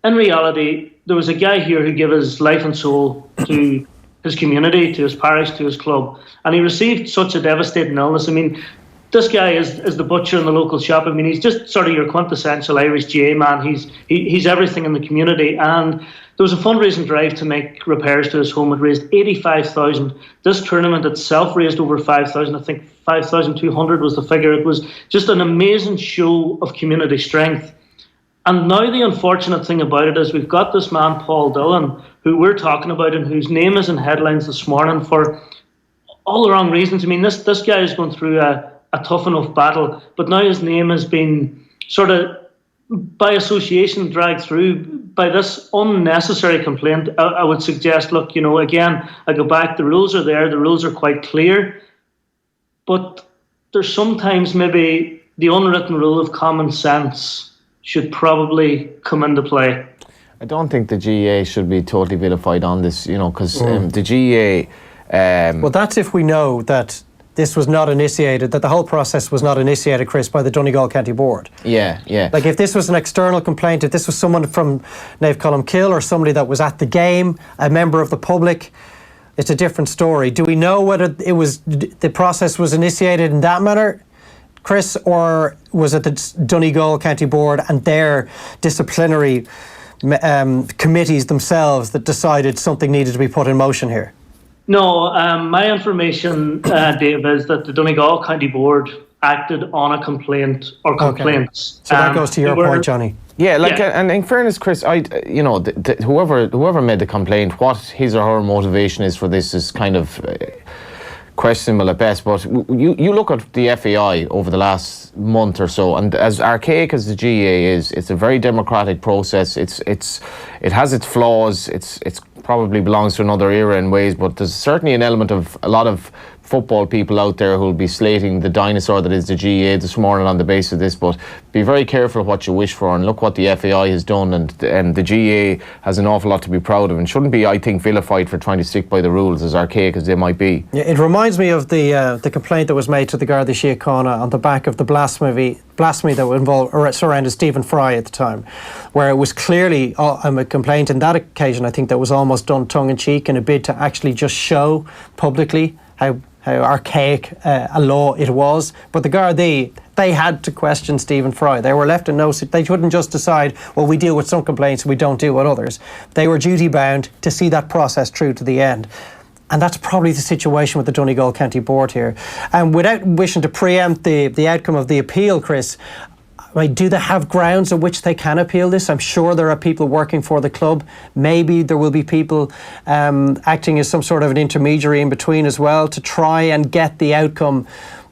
in reality, there was a guy here who gave his life and soul to his community, to his parish, to his club, and he received such a devastating illness. I mean, this guy is the butcher in the local shop. I mean, he's just sort of your quintessential Irish GA man. He's everything in the community, and there was a fundraising drive to make repairs to his home. It raised 85,000. This tournament itself raised over 5,000. I think 5,200 was the figure. It was just an amazing show of community strength. And now the unfortunate thing about it is we've got this man, Paul Dillon, who we're talking about and whose name is in headlines this morning for all the wrong reasons. I mean, this guy is going through a tough enough battle, but now his name has been sort of by association dragged through by this unnecessary complaint. I would suggest, look, you know, again, I go back, the rules are there, the rules are quite clear, but there's sometimes maybe the unwritten rule of common sense should probably come into play. I don't think the GAA should be totally vilified on this, you know, because the GAA... well, that's if we know that this was not initiated, that the whole process was not initiated, Chris, by the Donegal County Board. Yeah, yeah. Like if this was an external complaint, if this was someone from Naomh Columkill or somebody that was at the game, a member of the public, it's a different story. Do we know whether it was the process was initiated in that manner, Chris, or was it the Donegal County Board and their disciplinary committees themselves that decided something needed to be put in motion here? No, my information, Dave, is that the Donegal County Board acted on a complaint or complaints. Okay. So that goes to your point, Johnny. Yeah, and in fairness, Chris, you know, whoever made the complaint, what his or her motivation is for this is kind of questionable at best. But you look at the FAI over the last month or so, and as archaic as the GAA is, it's a very democratic process. It has its flaws. It's probably belongs to another era in ways, but there's certainly an element of a lot of football people out there who will be slating the dinosaur that is the GAA this morning on the basis of this. But be very careful what you wish for, and look what the FAI has done, and the GAA has an awful lot to be proud of, and shouldn't be, I think, vilified for trying to stick by the rules, as archaic as they might be. Yeah, it reminds me of the complaint that was made to the Garda Síochána on the back of the blasphemy that surrounded Stephen Fry at the time, where it was clearly a complaint. On that occasion, I think that was almost done tongue-in-cheek in a bid to actually just show publicly how archaic a law it was. But the Gardaí, they had to question Stephen Fry. They were left in no... They couldn't just decide, well, we deal with some complaints, we don't deal with others. They were duty-bound to see that process through to the end. And that's probably the situation with the Donegal County Board here. And without wishing to preempt the outcome of the appeal, Chris, do they have grounds on which they can appeal this? I'm sure there are people working for the club. Maybe there will be people acting as some sort of an intermediary in between as well to try and get the outcome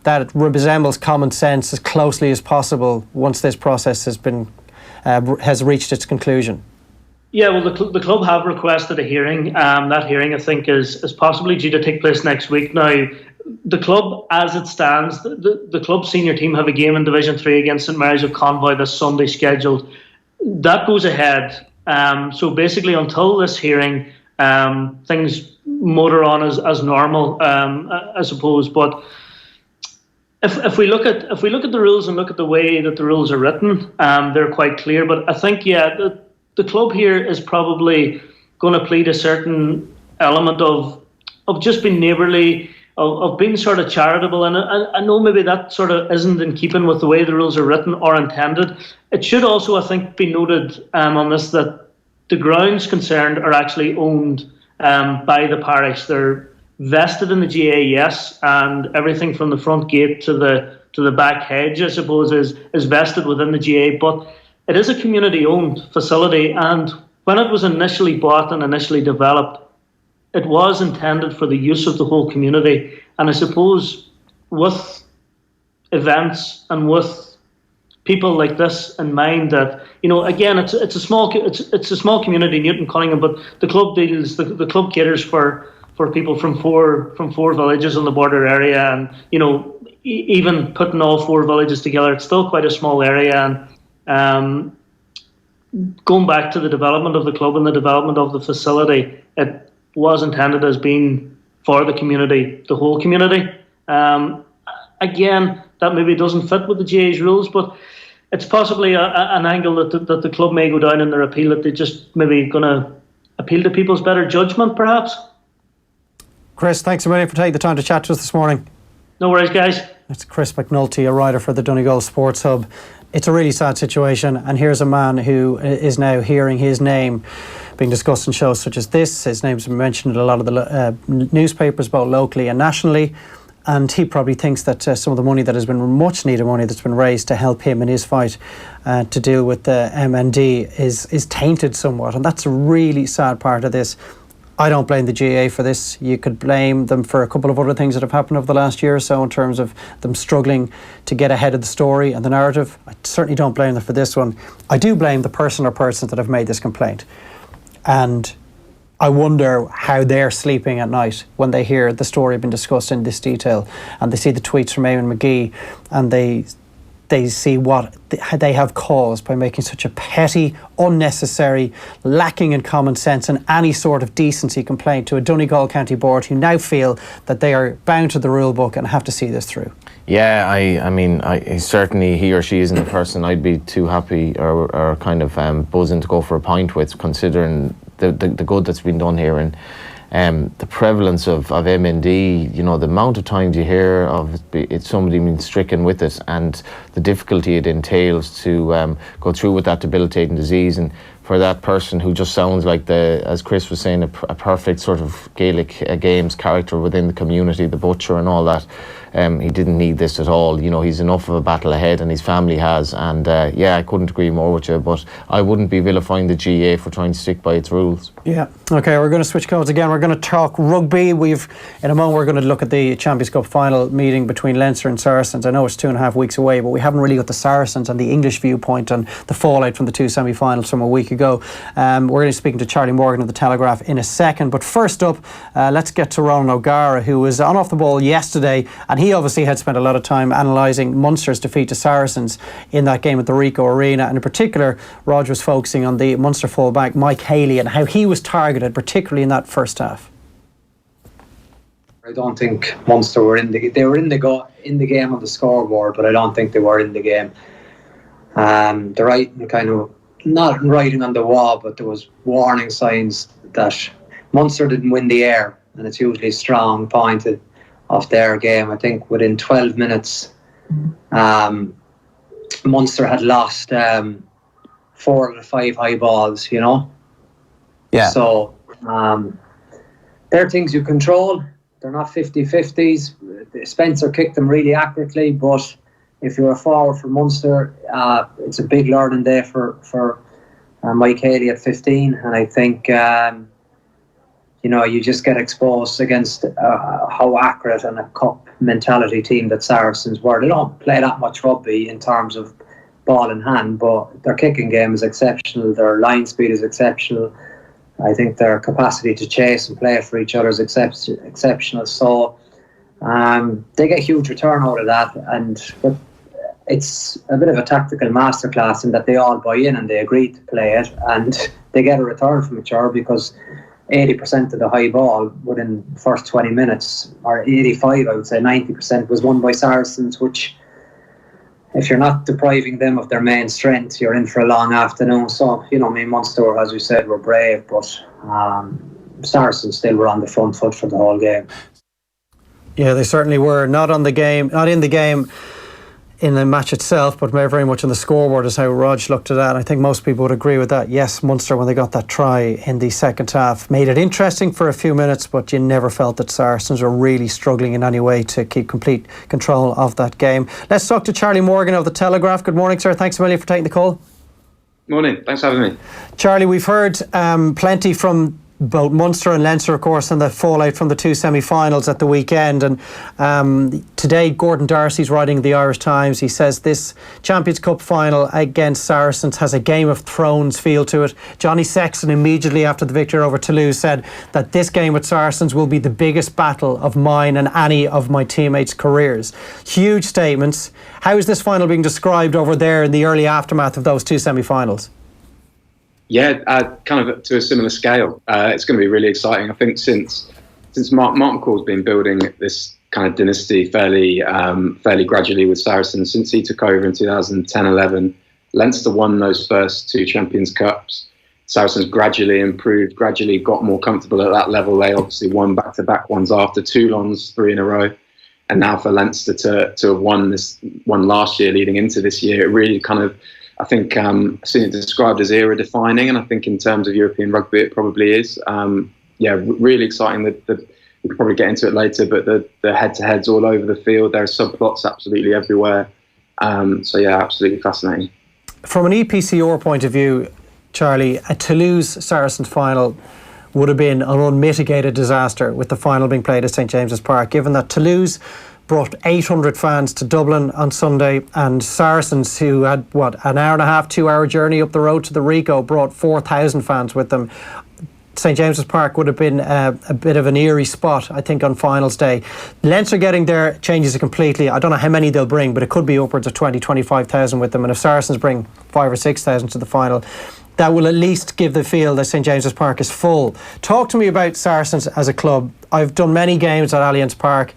that resembles common sense as closely as possible once this process has reached its conclusion. Yeah, well, the club have requested a hearing. That hearing, I think, is possibly due to take place next week. Now, the club, as it stands, the club senior team have a game in Division 3 against St Mary's of Convoy this Sunday scheduled. That goes ahead. So basically, until this hearing, things motor on as normal, I suppose. But if we look at the rules and look at the way that the rules are written, they're quite clear. But I think, the club here is probably going to plead a certain element of just being neighbourly, of being sort of charitable. And I know maybe that sort of isn't in keeping with the way the rules are written or intended. It should also, I think, be noted on this that the grounds concerned are actually owned by the parish. They're vested in the GAA, yes, and everything from the front gate to the back hedge, I suppose, is vested within the GAA. But it is a community-owned facility, and when it was initially bought and initially developed, it was intended for the use of the whole community. And I suppose with events and with people like this in mind, that again, it's a small community, Newton Cunningham, but the club caters for people from four villages in the border area, and even putting all 4 villages together, it's still quite a small area. And going back to the development of the club and the development of the facility, it was intended as being for the community, the whole community. Again, that maybe doesn't fit with the GAA's rules, but it's possibly an angle that the club may go down in their appeal, that they just maybe going to appeal to people's better judgment, perhaps. Chris, thanks a million for taking the time to chat to us this morning. No worries, guys. It's Chris McNulty, a writer for the Donegal Sports Hub. It's a really sad situation, and here's a man who is now hearing his name being discussed in shows such as this. His name's been mentioned in a lot of the newspapers, both locally and nationally, and he probably thinks that some of the money that has been much needed money that's been raised to help him in his fight to deal with the MND is tainted somewhat, and that's a really sad part of this. I don't blame the GAA for this. You could blame them for a couple of other things that have happened over the last year or so in terms of them struggling to get ahead of the story and the narrative. I certainly don't blame them for this one. I do blame the person or persons that have made this complaint. And I wonder how they're sleeping at night when they hear the story being discussed in this detail, and they see the tweets from Eamon McGee, and they see what they have caused by making such a petty, unnecessary, lacking in common sense and any sort of decency complaint to a Donegal County Board who now feel that they are bound to the rule book and have to see this through. Yeah, I mean, certainly he or she isn't a person I'd be too happy or kind of buzzing to go for a pint with, considering the good that's been done here. And the prevalence of MND, the amount of times you hear of somebody being stricken with it, and the difficulty it entails to go through with that debilitating disease. And for that person who just sounds like, as Chris was saying, a perfect sort of Gaelic Games character within the community, the butcher and all that, he didn't need this at all. He's enough of a battle ahead, and his family has. And I couldn't agree more with you, but I wouldn't be vilifying the GAA for trying to stick by its rules. Yeah. Okay, we're going to switch codes again. We're going to talk rugby. In a moment, we're going to look at the Champions Cup final meeting between Leinster and Saracens. I know it's 2.5 weeks away, but we haven't really got the Saracens and the English viewpoint and the fallout from the 2 semi-finals from a week ago. We're going to be speaking to Charlie Morgan of the Telegraph in a second. But first up, let's get to Ronan O'Gara, who was on off the ball yesterday, and he obviously had spent a lot of time analysing Munster's defeat to Saracens in that game at the Ricoh Arena. And in particular, Rog was focusing on the Munster fullback Mike Haley and how he was targeted, particularly in that first half. I don't think Munster were in the game on the scoreboard, but I don't think they were in the game. The writing kind of, not writing on the wall, but there was warning signs that Munster didn't win the air, and it's usually a strong point of their game. I think within 12 minutes, Munster had lost 4 out of 5 high balls, Yeah. So they're things you control. They're not 50-50s. Spencer kicked them really accurately, but if you're a forward for Munster, it's a big learning day for Mike Haley at 15, and I think you just get exposed against how accurate and a cup mentality team that Saracens were. They don't play that much rugby in terms of ball in hand, but their kicking game is exceptional, their line speed is exceptional. I think their capacity to chase and play for each other is exceptional. So they get huge return out of that, but it's a bit of a tactical masterclass in that they all buy in and they agree to play it, and they get a return from each other because 80% of the high ball within the first 20 minutes, or 85, I would say 90%, was won by Saracens, which, if you're not depriving them of their main strength, you're in for a long afternoon. So, Munster, as we said, were brave, but Saracens still were on the front foot for the whole game. Yeah, they certainly were. Not in the game in the match itself, but very much on the scoreboard is how Rog looked at that. I think most people would agree with that. Yes, Munster, when they got that try in the second half, made it interesting for a few minutes, but you never felt that Saracens were really struggling in any way to keep complete control of that game. Let's talk to Charlie Morgan of The Telegraph. Good morning, sir. Thanks a million for taking the call. Morning. Thanks for having me. Charlie, we've heard plenty from both Munster and Leinster, of course, and the fallout from the two semi-finals at the weekend. And today, Gordon Darcy's writing the Irish Times. He says this Champions Cup final against Saracens has a Game of Thrones feel to it. Johnny Sexton, immediately after the victory over Toulouse, said that this game with Saracens will be the biggest battle of mine and any of my teammates' careers. Huge statements. How is this final being described over there in the early aftermath of those two semi-finals? Yeah, kind of to a similar scale. It's going to be really exciting. I think since Mark McCall's been building this kind of dynasty fairly gradually with Saracens, since he took over in 2010-11, Leinster won those first two Champions Cups. Saracens gradually improved, gradually got more comfortable at that level. They obviously won back-to-back ones after Toulon's 3 in a row. And now for Leinster to have won last year leading into this year, it really kind of, I think I've seen it described as era-defining, and I think in terms of European rugby, it probably is. Really exciting. We could probably get into it later, but the head-to-heads all over the field. There are subplots absolutely everywhere. Absolutely fascinating. From an EPCR point of view, Charlie, a Toulouse-Saracens final would have been an unmitigated disaster, with the final being played at St James's Park, given that Toulouse brought 800 fans to Dublin on Sunday, and Saracens, who had, an hour and a half, 2 hour journey up the road to the Rico, brought 4,000 fans with them. St James's Park would have been a bit of an eerie spot, I think, on finals day. Leinster getting there changes it completely. I don't know how many they'll bring, but it could be upwards of 20, 25,000 with them. And if Saracens bring 5,000 or 6,000 to the final, that will at least give the feel that St James's Park is full. Talk to me about Saracens as a club. I've done many games at Allianz Park.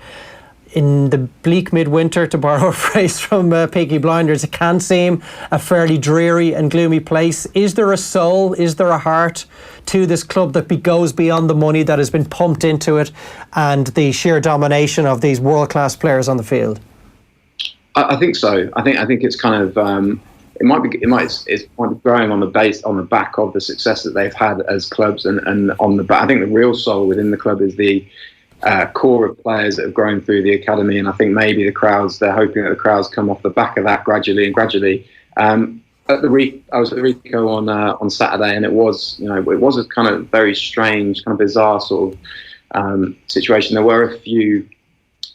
In the bleak midwinter, to borrow a phrase from Peaky Blinders, it can seem a fairly dreary and gloomy place. Is there a soul, is there a heart to this club that goes beyond the money that has been pumped into it and the sheer domination of these world-class players on the field? I think so. I think it's kind of it might be growing on the back of the success that they've had as clubs, and on the back. I think the real soul within the club is the core of players that have grown through the academy, and I think maybe they're hoping that the crowds come off the back of that gradually. I was at the Rico on Saturday, and it was a kind of very strange, kind of bizarre sort of situation. There were a few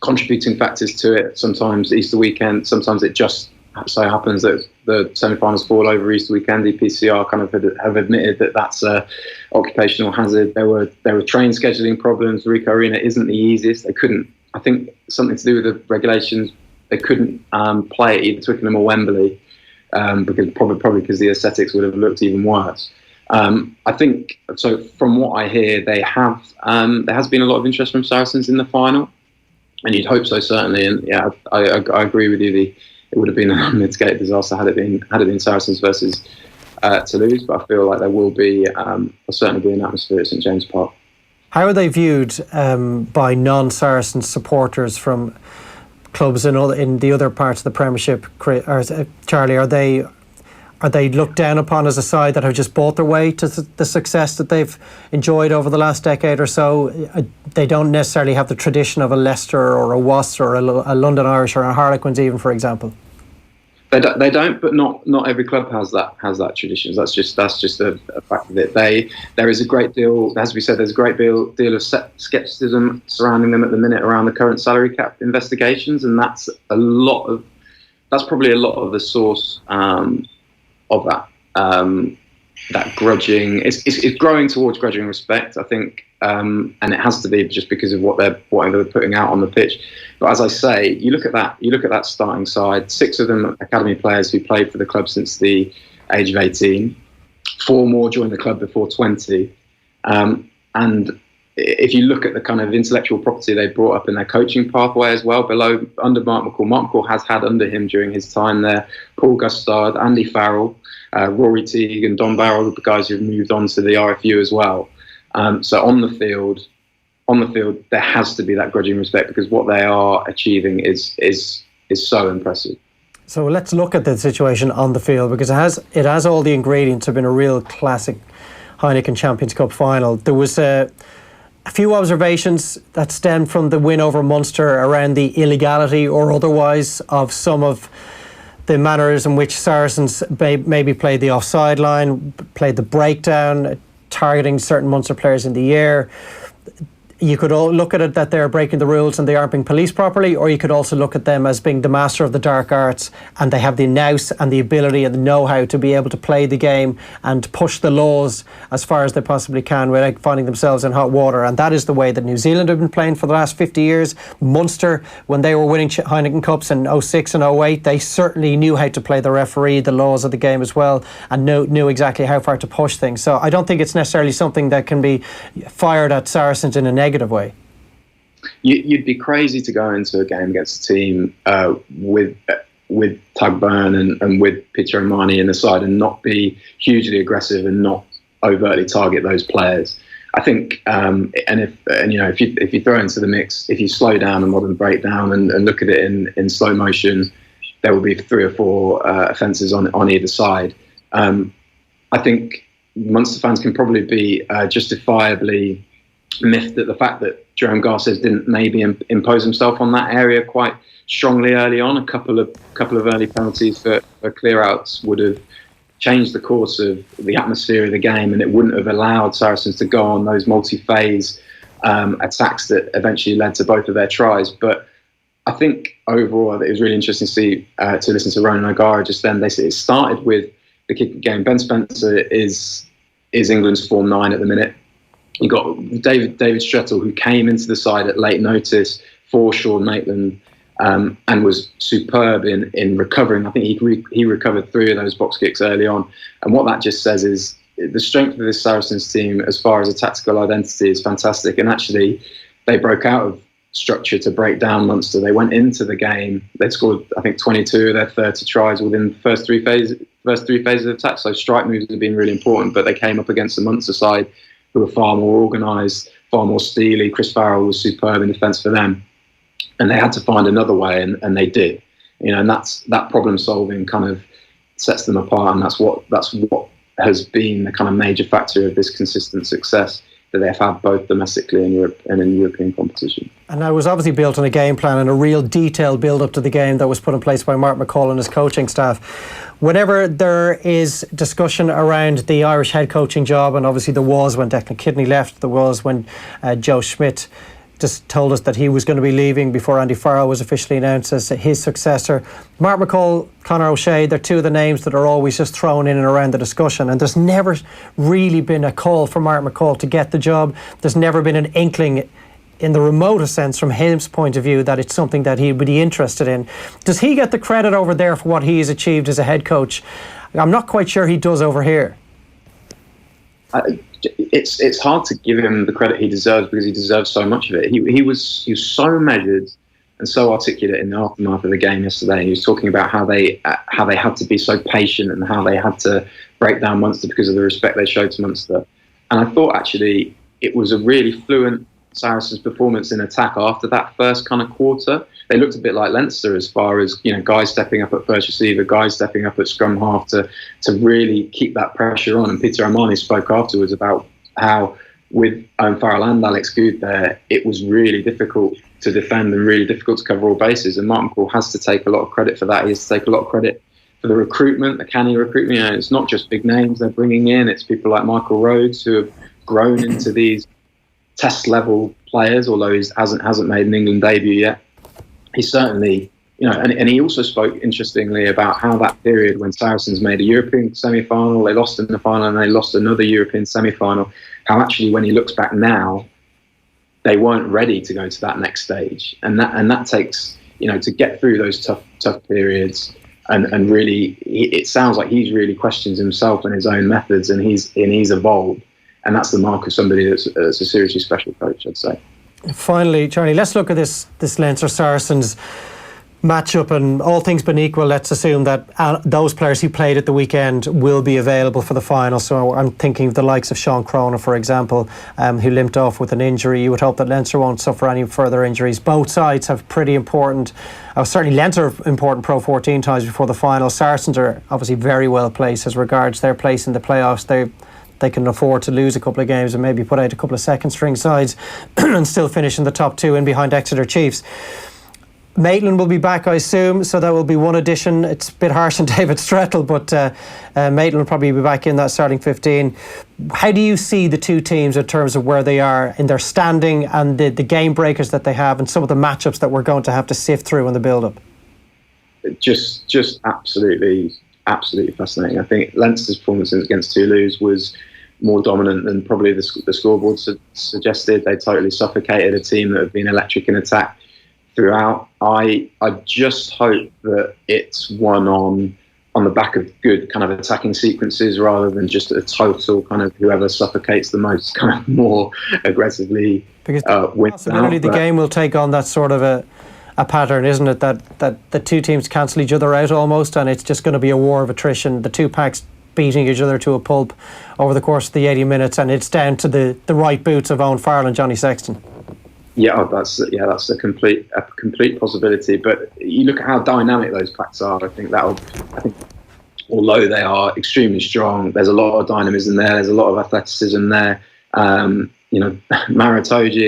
contributing factors to it. Sometimes Easter weekend, sometimes it just so happens that the semi-finals fall over Easter weekend. The PCR kind of have admitted that that's a occupational hazard. There were train scheduling problems. Rico Arena isn't the easiest. They couldn't, I think something to do with the regulations, they couldn't play at either Twickenham or Wembley because probably because the aesthetics would have looked even worse. I think so. From what I hear, there has been a lot of interest from Saracens in the final, and you'd hope so, certainly. And yeah, I agree with you. It would have been an unmitigated disaster had it been Saracens versus Toulouse, but I feel like there will certainly be an atmosphere at St James Park. How are they viewed by non-Saracen supporters from clubs in the other parts of the Premiership? Charlie, are they looked down upon as a side that have just bought their way to the success that they've enjoyed over the last decade or so? They don't necessarily have the tradition of a Leicester or a Wasps or a London Irish or a Harlequins even, for example. They don't, but not every club has that tradition. That's just a fact of it. There is a great deal, as we said, there's a great deal of scepticism surrounding them at the minute around the current salary cap investigations, and that's probably a lot of the source of that. That grudging, it's growing towards grudging respect, I think, and it has to be just because of what they're putting out on the pitch. But as I say, you look at that starting side. 6 of them are academy players who played for the club since the age of 18. 4 more joined the club before 20, and if you look at the kind of intellectual property they brought up in their coaching pathway as well, under Mark McCall has had under him during his time there Paul Gustard, Andy Farrell, Rory Teague and Don Barrell, the guys who've moved on to the RFU as well. So on the field, there has to be that grudging respect, because what they are achieving is so impressive. So let's look at the situation on the field, because it has all the ingredients of being a real classic Heineken Champions Cup final. There was a few observations that stemmed from the win over Munster around the illegality or otherwise of some of the manners in which Saracens maybe played the offside line, played the breakdown, targeting certain Munster players in the air. You could all look at it that they're breaking the rules and they aren't being policed properly, or you could also look at them as being the master of the dark arts, and they have the nous and the ability and the know-how to be able to play the game and push the laws as far as they possibly can without finding themselves in hot water. And that is the way that New Zealand have been playing for the last 50 years. Munster, when they were winning Heineken Cups in 06 and 08, they certainly knew how to play the referee, the laws of the game as well, and knew exactly how far to push things. So I don't think it's necessarily something that can be fired at Saracens in a negative way. You'd be crazy to go into a game against a team with Tug Byrne and with Peter O'Mahony in the side and not be hugely aggressive and not overtly target those players. I think, if you throw into the mix, if you slow down a modern breakdown and look at it in slow motion, there will be 3 or 4 offences on either side. I think Munster fans can probably be justifiably miffed at the fact that Jerome Garces didn't maybe impose himself on that area quite strongly early on. A couple of early penalties for clear outs would have changed the course of the atmosphere of the game, and it wouldn't have allowed Saracens to go on those multi-phase attacks that eventually led to both of their tries. But I think overall it was really interesting to listen to Ronan O'Gara just then. They said it started with the kicking game. Ben Spencer is England's form 9 at the minute. You got David Strettle, who came into the side at late notice for Sean Maitland, and was superb in recovering. I think he recovered 3 of those box kicks early on. And what that just says is the strength of this Saracens team as far as a tactical identity is fantastic. And actually, they broke out of structure to break down Munster. They went into the game. They scored, I think, 22 of their 30 tries within the first three phases of attack. So strike moves have been really important. But they came up against the Munster side, who were far more organised, far more steely. Chris Farrell was superb in defence for them, and they had to find another way, and they did. And that problem solving kind of sets them apart, and that's what has been the kind of major factor of this consistent success that they've had both domestically and in European competition. And that was obviously built on a game plan and a real detailed build-up to the game that was put in place by Mark McCall and his coaching staff. Whenever there is discussion around the Irish head coaching job, and obviously there was when Declan Kidney left, there was when Joe Schmidt just told us that he was going to be leaving before Andy Farrell was officially announced as his successor. Mark McCall, Conor O'Shea, they're 2 of the names that are always just thrown in and around the discussion, and there's never really been a call for Mark McCall to get the job. There's never been an inkling in the remotest sense from his point of view that it's something that he would be interested in. Does he get the credit over there for what he has achieved as a head coach? I'm not quite sure he does over here. It's hard to give him the credit he deserves, because he deserves so much of it. He was so measured and so articulate in the aftermath of the game yesterday. He was talking about how they had to be so patient and how they had to break down Munster because of the respect they showed to Munster. And I thought actually it was a really fluent Saracens' performance in attack after that first kind of quarter. They looked a bit like Leinster as far as, guys stepping up at first receiver, guys stepping up at scrum half to really keep that pressure on. And Peter O'Mahony spoke afterwards about how with Owen Farrell and Alex Good there, it was really difficult to defend and really difficult to cover all bases. And Mark McCall has to take a lot of credit for that. He has to take a lot of credit for the recruitment, the canny recruitment. It's not just big names they're bringing in. It's people like Michael Rhodes who have grown into these test level players, although he hasn't made an England debut yet. He's certainly, and he also spoke interestingly about how that period when Saracens made a European semi-final, they lost in the final and they lost another European semi-final, how actually when he looks back now, they weren't ready to go to that next stage. And that takes, to get through those tough periods and really, it sounds like he's really questions himself and his own methods, and he's evolved. And that's the mark of somebody that's a seriously special coach, I'd say. Finally, Charlie, let's look at this Leinster Saracens matchup, and all things being equal, let's assume that those players who played at the weekend will be available for the final. So I'm thinking of the likes of Sean Cronin, for example, who limped off with an injury. You would hope that Leinster won't suffer any further injuries. Both sides have pretty important, certainly Leinster have important Pro 14 ties before the final. Saracens are obviously very well placed as regards their place in the playoffs. They can afford to lose a couple of games and maybe put out a couple of second string sides and still finish in the top two in behind Exeter Chiefs. Maitland will be back, I assume, so that will be one addition. It's a bit harsh on David Strettle, but Maitland will probably be back in that starting 15. How do you see the two teams in terms of where they are in their standing and the game breakers that they have and some of the matchups that we're going to have to sift through in the build-up? Just absolutely fascinating. I think Leinster's performance against Toulouse was more dominant than probably the scoreboard suggested. They totally suffocated a team that had been electric in attack throughout. I just hope that it's won on the back of good kind of attacking sequences rather than just a total kind of whoever suffocates the most kind of more aggressively because wins possibility out. The game will take on that sort of a pattern, isn't it, that the two teams cancel each other out almost, and it's just going to be a war of attrition, the two packs beating each other to a pulp over the course of the 80 minutes, and it's down to the right boots of Owen Farrell and Johnny Sexton. That's a complete possibility. But you look at how dynamic those packs are. I think although they are extremely strong, there's a lot of dynamism there. There's a lot of athleticism there. Maritoji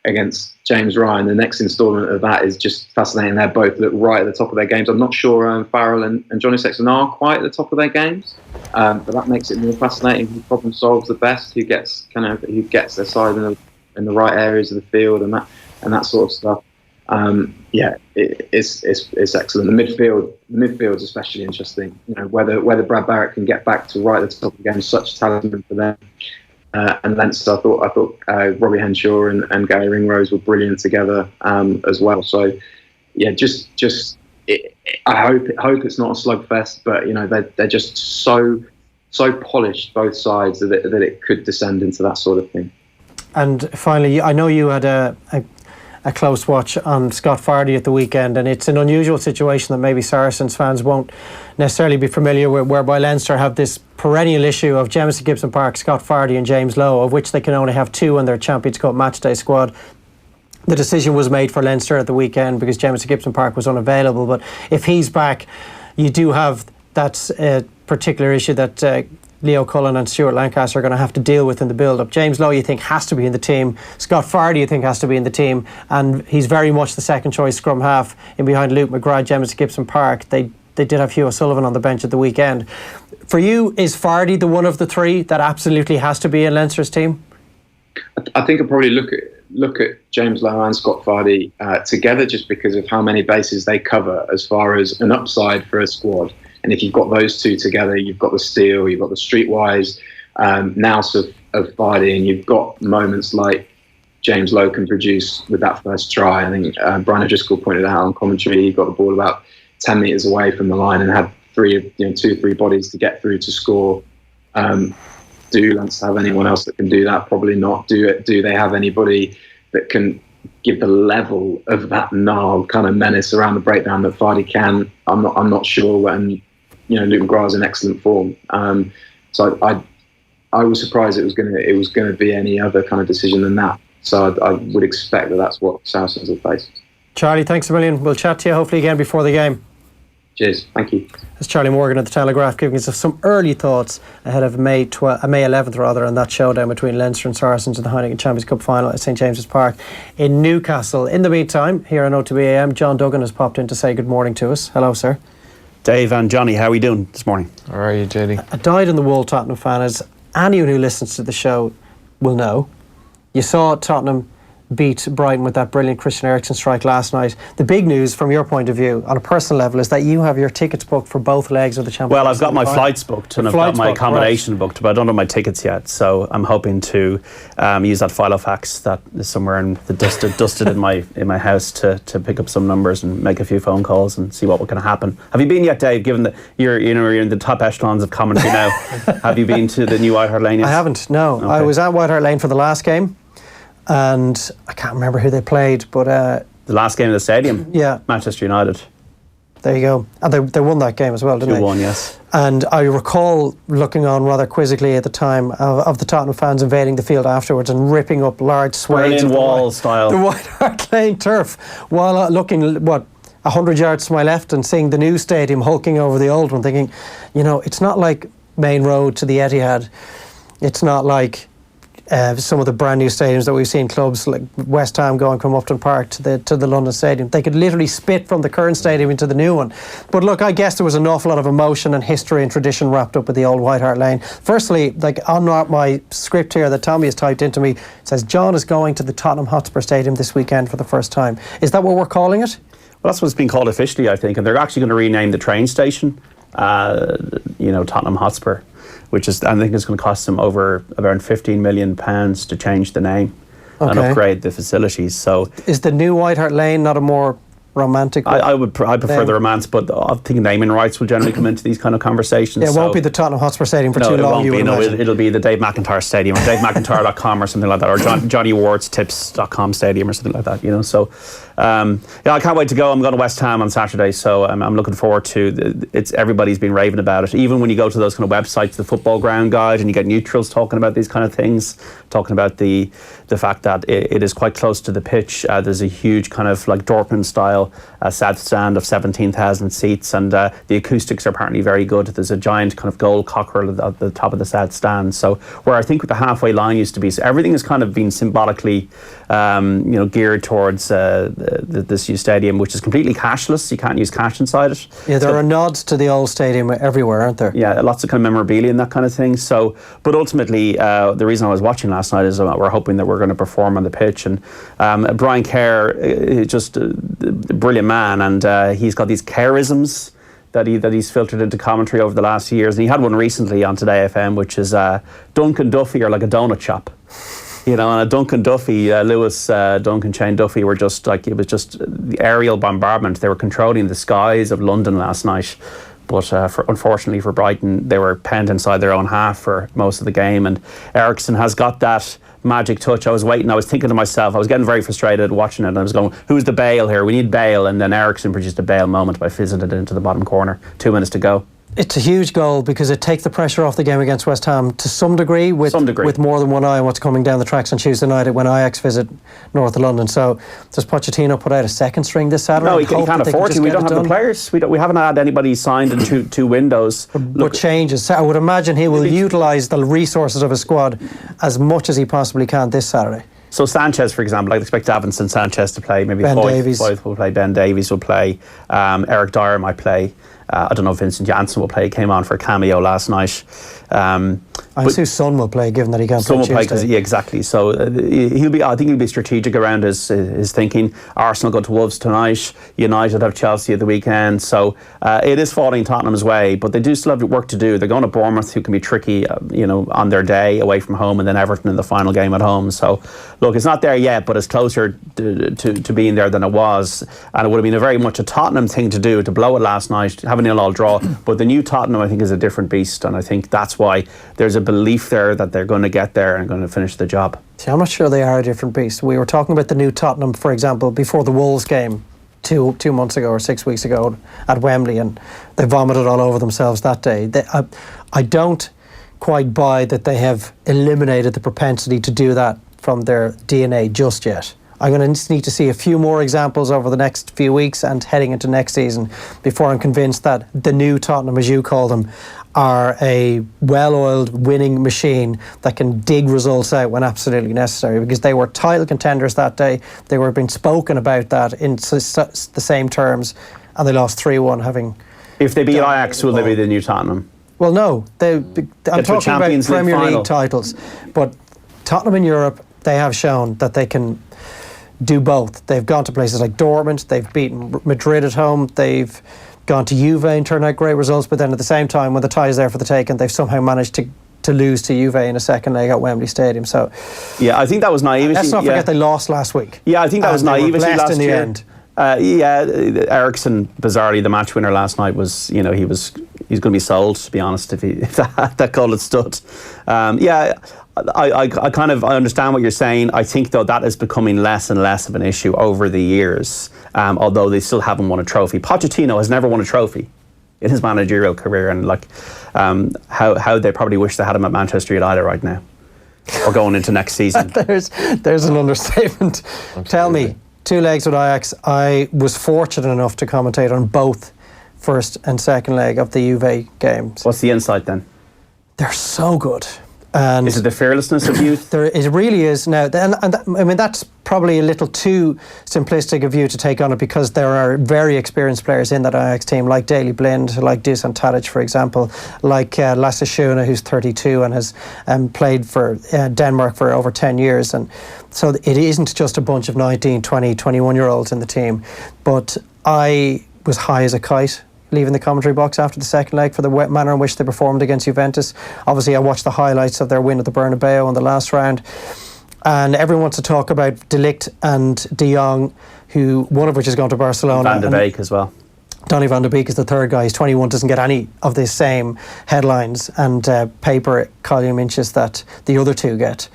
against James Ryan, the next instalment of that is just fascinating. They both look right at the top of their games. I'm not sure Farrell and Johnny Sexton are quite at the top of their games, but that makes it more fascinating. Who problem solves the best, who gets their side in the right areas of the field, and that sort of stuff. It's excellent. The midfield's especially interesting. Whether Brad Barrett can get back to right at the top of the game, such talent for them. And Leinster, I thought Robbie Henshaw and Gary Ringrose were brilliant together as well. So, I hope it's not a slugfest, but they're just so polished both sides that it could descend into that sort of thing. And finally, I know you had a close watch on Scott Fardy at the weekend, and it's an unusual situation that maybe Saracens fans won't necessarily be familiar with, whereby Leinster have this perennial issue of Jamison Gibson Park, Scott Fardy and James Lowe, of which they can only have two on their Champions Cup matchday squad. The decision was made for Leinster at the weekend because Jamison Gibson Park was unavailable, but if he's back, you do have that particular issue that Leo Cullen and Stuart Lancaster are going to have to deal with in the build-up. James Lowe, you think, has to be in the team. Scott Fardy, you think, has to be in the team, and he's very much the second choice scrum half in behind Luke McGrath, Jamison Gibson Park. They did have Hugh O'Sullivan on the bench at the weekend. For you, is Fardy the one of the three that absolutely has to be in Leinster's team? I think I'd probably look at James Lowe and Scott Fardy together, just because of how many bases they cover as far as an upside for a squad. And if you've got those two together, you've got the steel, you've got the streetwise nous of Fardy, and you've got moments like James Lowe can produce with that first try. I think Brian O'Driscoll pointed out on commentary, he got the ball about 10 metres away from the line and had two or three bodies to get through to score. Do Leinster have anyone else that can do that? Probably not. Do they have anybody that can give the level of that gnarled kind of menace around the breakdown that Fardy can? I'm not sure. When Luke McGrath's in excellent form, so I was surprised it was going to be any other kind of decision than that. So I would expect that's what Saracens will face. Charlie, thanks a million. We'll chat to you hopefully again before the game. Cheers. Thank you. That's Charlie Morgan at the Telegraph giving us some early thoughts ahead of May 11th and that showdown between Leinster and Saracens in the Heineken Champions Cup final at St James's Park in Newcastle. In the meantime, here on OTB AM, John Duggan has popped in to say good morning to us. Hello, sir. Dave and Johnny, how are we doing this morning? How are you, JD? A dyed-in-the-wool Tottenham fan, as anyone who listens to the show will know. You saw Tottenham beat Brighton with that brilliant Christian Eriksen strike last night. The big news from your point of view, on a personal level, is that you have your tickets booked for both legs of the Champions League. Well, I've got my flights booked and I've got my accommodation booked, but I don't have my tickets yet. So I'm hoping to use that Filofax that is somewhere in the dusted in my house to pick up some numbers and make a few phone calls and see what can happen. Have you been yet, Dave? Given that you're in the top echelons of commentary now, have you been to the new White Hart Lane yet? I haven't. No, Okay. I was at White Hart Lane for the last game. And I can't remember who they played, but the last game of the stadium, yeah, Manchester United. There you go. And they won that game as well, didn't they? 2-1, yes. And I recall looking on rather quizzically at the time of the Tottenham fans invading the field afterwards and ripping up large swathes Berlin of Wall style. the White Hart Lane turf, while looking 100 yards to my left and seeing the new stadium hulking over the old one, thinking, it's not like Main Road to the Etihad. It's not like some of the brand new stadiums that we've seen, clubs like West Ham going from Upton Park to the London Stadium. They could literally spit from the current stadium into the new one. But look, I guess there was an awful lot of emotion and history and tradition wrapped up with the old White Hart Lane. Firstly, on my script here that Tommy has typed into me, it says John is going to the Tottenham Hotspur Stadium this weekend for the first time. Is that what we're calling it? Well, that's what it's been called officially, I think, and they're actually going to rename the train station, Tottenham Hotspur, which is, I think, it's going to cost them over around £15 million to change the name and upgrade the facilities. So, is the new White Hart Lane not a more romantic? I prefer the romance, but I think naming rights will generally come into these kind of conversations. Yeah, it won't be the Tottenham Hotspur Stadium for too long. It'll be the Dave McIntyre Stadium or DaveMcIntyre.com or something like that, or Johnny Ward's Tips.com Stadium or something like that. So I can't wait to go. I'm going to West Ham on Saturday, so I'm looking forward to it. Everybody's been raving about it. Even when you go to those kind of websites, the Football Ground Guide, and you get neutrals talking about these kind of things, talking about the fact that it is quite close to the pitch. There's a huge kind of like Dortmund style south stand of 17,000 seats, and the acoustics are apparently very good. There's a giant kind of gold cockerel at the top of the south stand. So where I think the halfway line used to be, so everything has kind of been symbolically geared towards this new stadium, which is completely cashless. You can't use cash inside it. Yeah, there are nods to the old stadium everywhere, aren't there? Yeah, lots of kind of memorabilia and that kind of thing. So, but ultimately, the reason I was watching last night is we're hoping that we're going to perform on the pitch. And Brian Kerr, just a brilliant man, and he's got these Kerrisms that he's filtered into commentary over the last few years. And he had one recently on Today FM, which is Duncan Duffy are like a donut shop. And a Duncan Duffy, Lewis Duncan Shane Duffy were just like, it was just the aerial bombardment. They were controlling the skies of London last night. But unfortunately for Brighton, they were penned inside their own half for most of the game. And Eriksen has got that magic touch. I was thinking to myself, I was getting very frustrated watching it, and I was going, who's the Bale here? We need Bale. And then Eriksen produced a Bale moment by fizzing it into the bottom corner. 2 minutes to go. It's a huge goal because it takes the pressure off the game against West Ham to some degree, with more than one eye on what's coming down the tracks on Tuesday night when Ajax visit north of London. So does Pochettino put out a second string this Saturday? No, he can't afford to. We don't have the players. We haven't had anybody signed in two windows. But changes. I would imagine he will utilise the resources of his squad as much as he possibly can this Saturday. So Sanchez, for example, I'd expect Davinson Sanchez to play. Maybe Ben Davies will play. Ben Davies will play. Eric Dyer might play. I don't know if Vincent Janssen will play. He came on for a cameo last night. I assume Son will play, given that he can't play Tuesday. Son will play, exactly. So I think he'll be strategic around his thinking. Arsenal go to Wolves tonight. United have Chelsea at the weekend. So it is falling Tottenham's way, but they do still have work to do. They're going to Bournemouth, who can be tricky, on their day away from home, and then Everton in the final game at home. So look, it's not there yet, but it's closer to being there than it was. And it would have been very much a Tottenham thing to do, to blow it last night, have a 0-0 draw. But the new Tottenham, I think, is a different beast, and I think that's why there's a belief there that they're going to get there and going to finish the job. See, I'm not sure they are a different beast. We were talking about the new Tottenham, for example, before the Wolves game 2 months ago or 6 weeks ago at Wembley, and they vomited all over themselves that day. I don't quite buy that they have eliminated the propensity to do that from their DNA just yet. I'm going to need to see a few more examples over the next few weeks and heading into next season before I'm convinced that the new Tottenham, as you call them, are a well-oiled winning machine that can dig results out when absolutely necessary, because they were title contenders that day. They were being spoken about that in the same terms, and they lost 3-1, having If they beat Ajax, will they be the new Tottenham? Well, no. I'm talking about Premier League titles. But Tottenham in Europe, they have shown that they can do both. They've gone to places like Dortmund, they've beaten Madrid at home, they've gone to Juve and turned out great results, but then at the same time, when the tie is there for the taking, they've somehow managed to lose to Juve in a second leg at Wembley Stadium. So, yeah, I think that was naivety. Let's not forget they lost last week. Yeah, I think that was naivety last in the year. end. Ericsson, bizarrely, the match winner last night was, he's going to be sold, to be honest, if that goal had stood. I understand what you're saying. I think, though, that is becoming less and less of an issue over the years, although they still haven't won a trophy. Pochettino has never won a trophy in his managerial career, and how they probably wish they had him at Manchester United right now, or going into next season. There's an understatement. Tell me, 2 legs with Ajax. I was fortunate enough to commentate on both first and second leg of the Juve games. What's the insight then? They're so good. And is it the fearlessness of youth? It really is now. I mean, that's probably a little too simplistic a view to take on it, because there are very experienced players in that Ajax team, like Daley Blind, like Dusan Tadic, for example, like Lasse Schöne, who's 32 and has played for Denmark for over 10 years. And so it isn't just a bunch of 19, 20, 21-year-olds in the team. But I was high as a kite leaving the commentary box after the second leg for the manner in which they performed against Juventus. Obviously, I watched the highlights of their win at the Bernabeu in the last round, and everyone wants to talk about De Ligt and De Jong, one of which is going to Barcelona. Van de Beek as well. Donny van de Beek is the third guy. He's 21, doesn't get any of the same headlines and paper column inches that the other two get.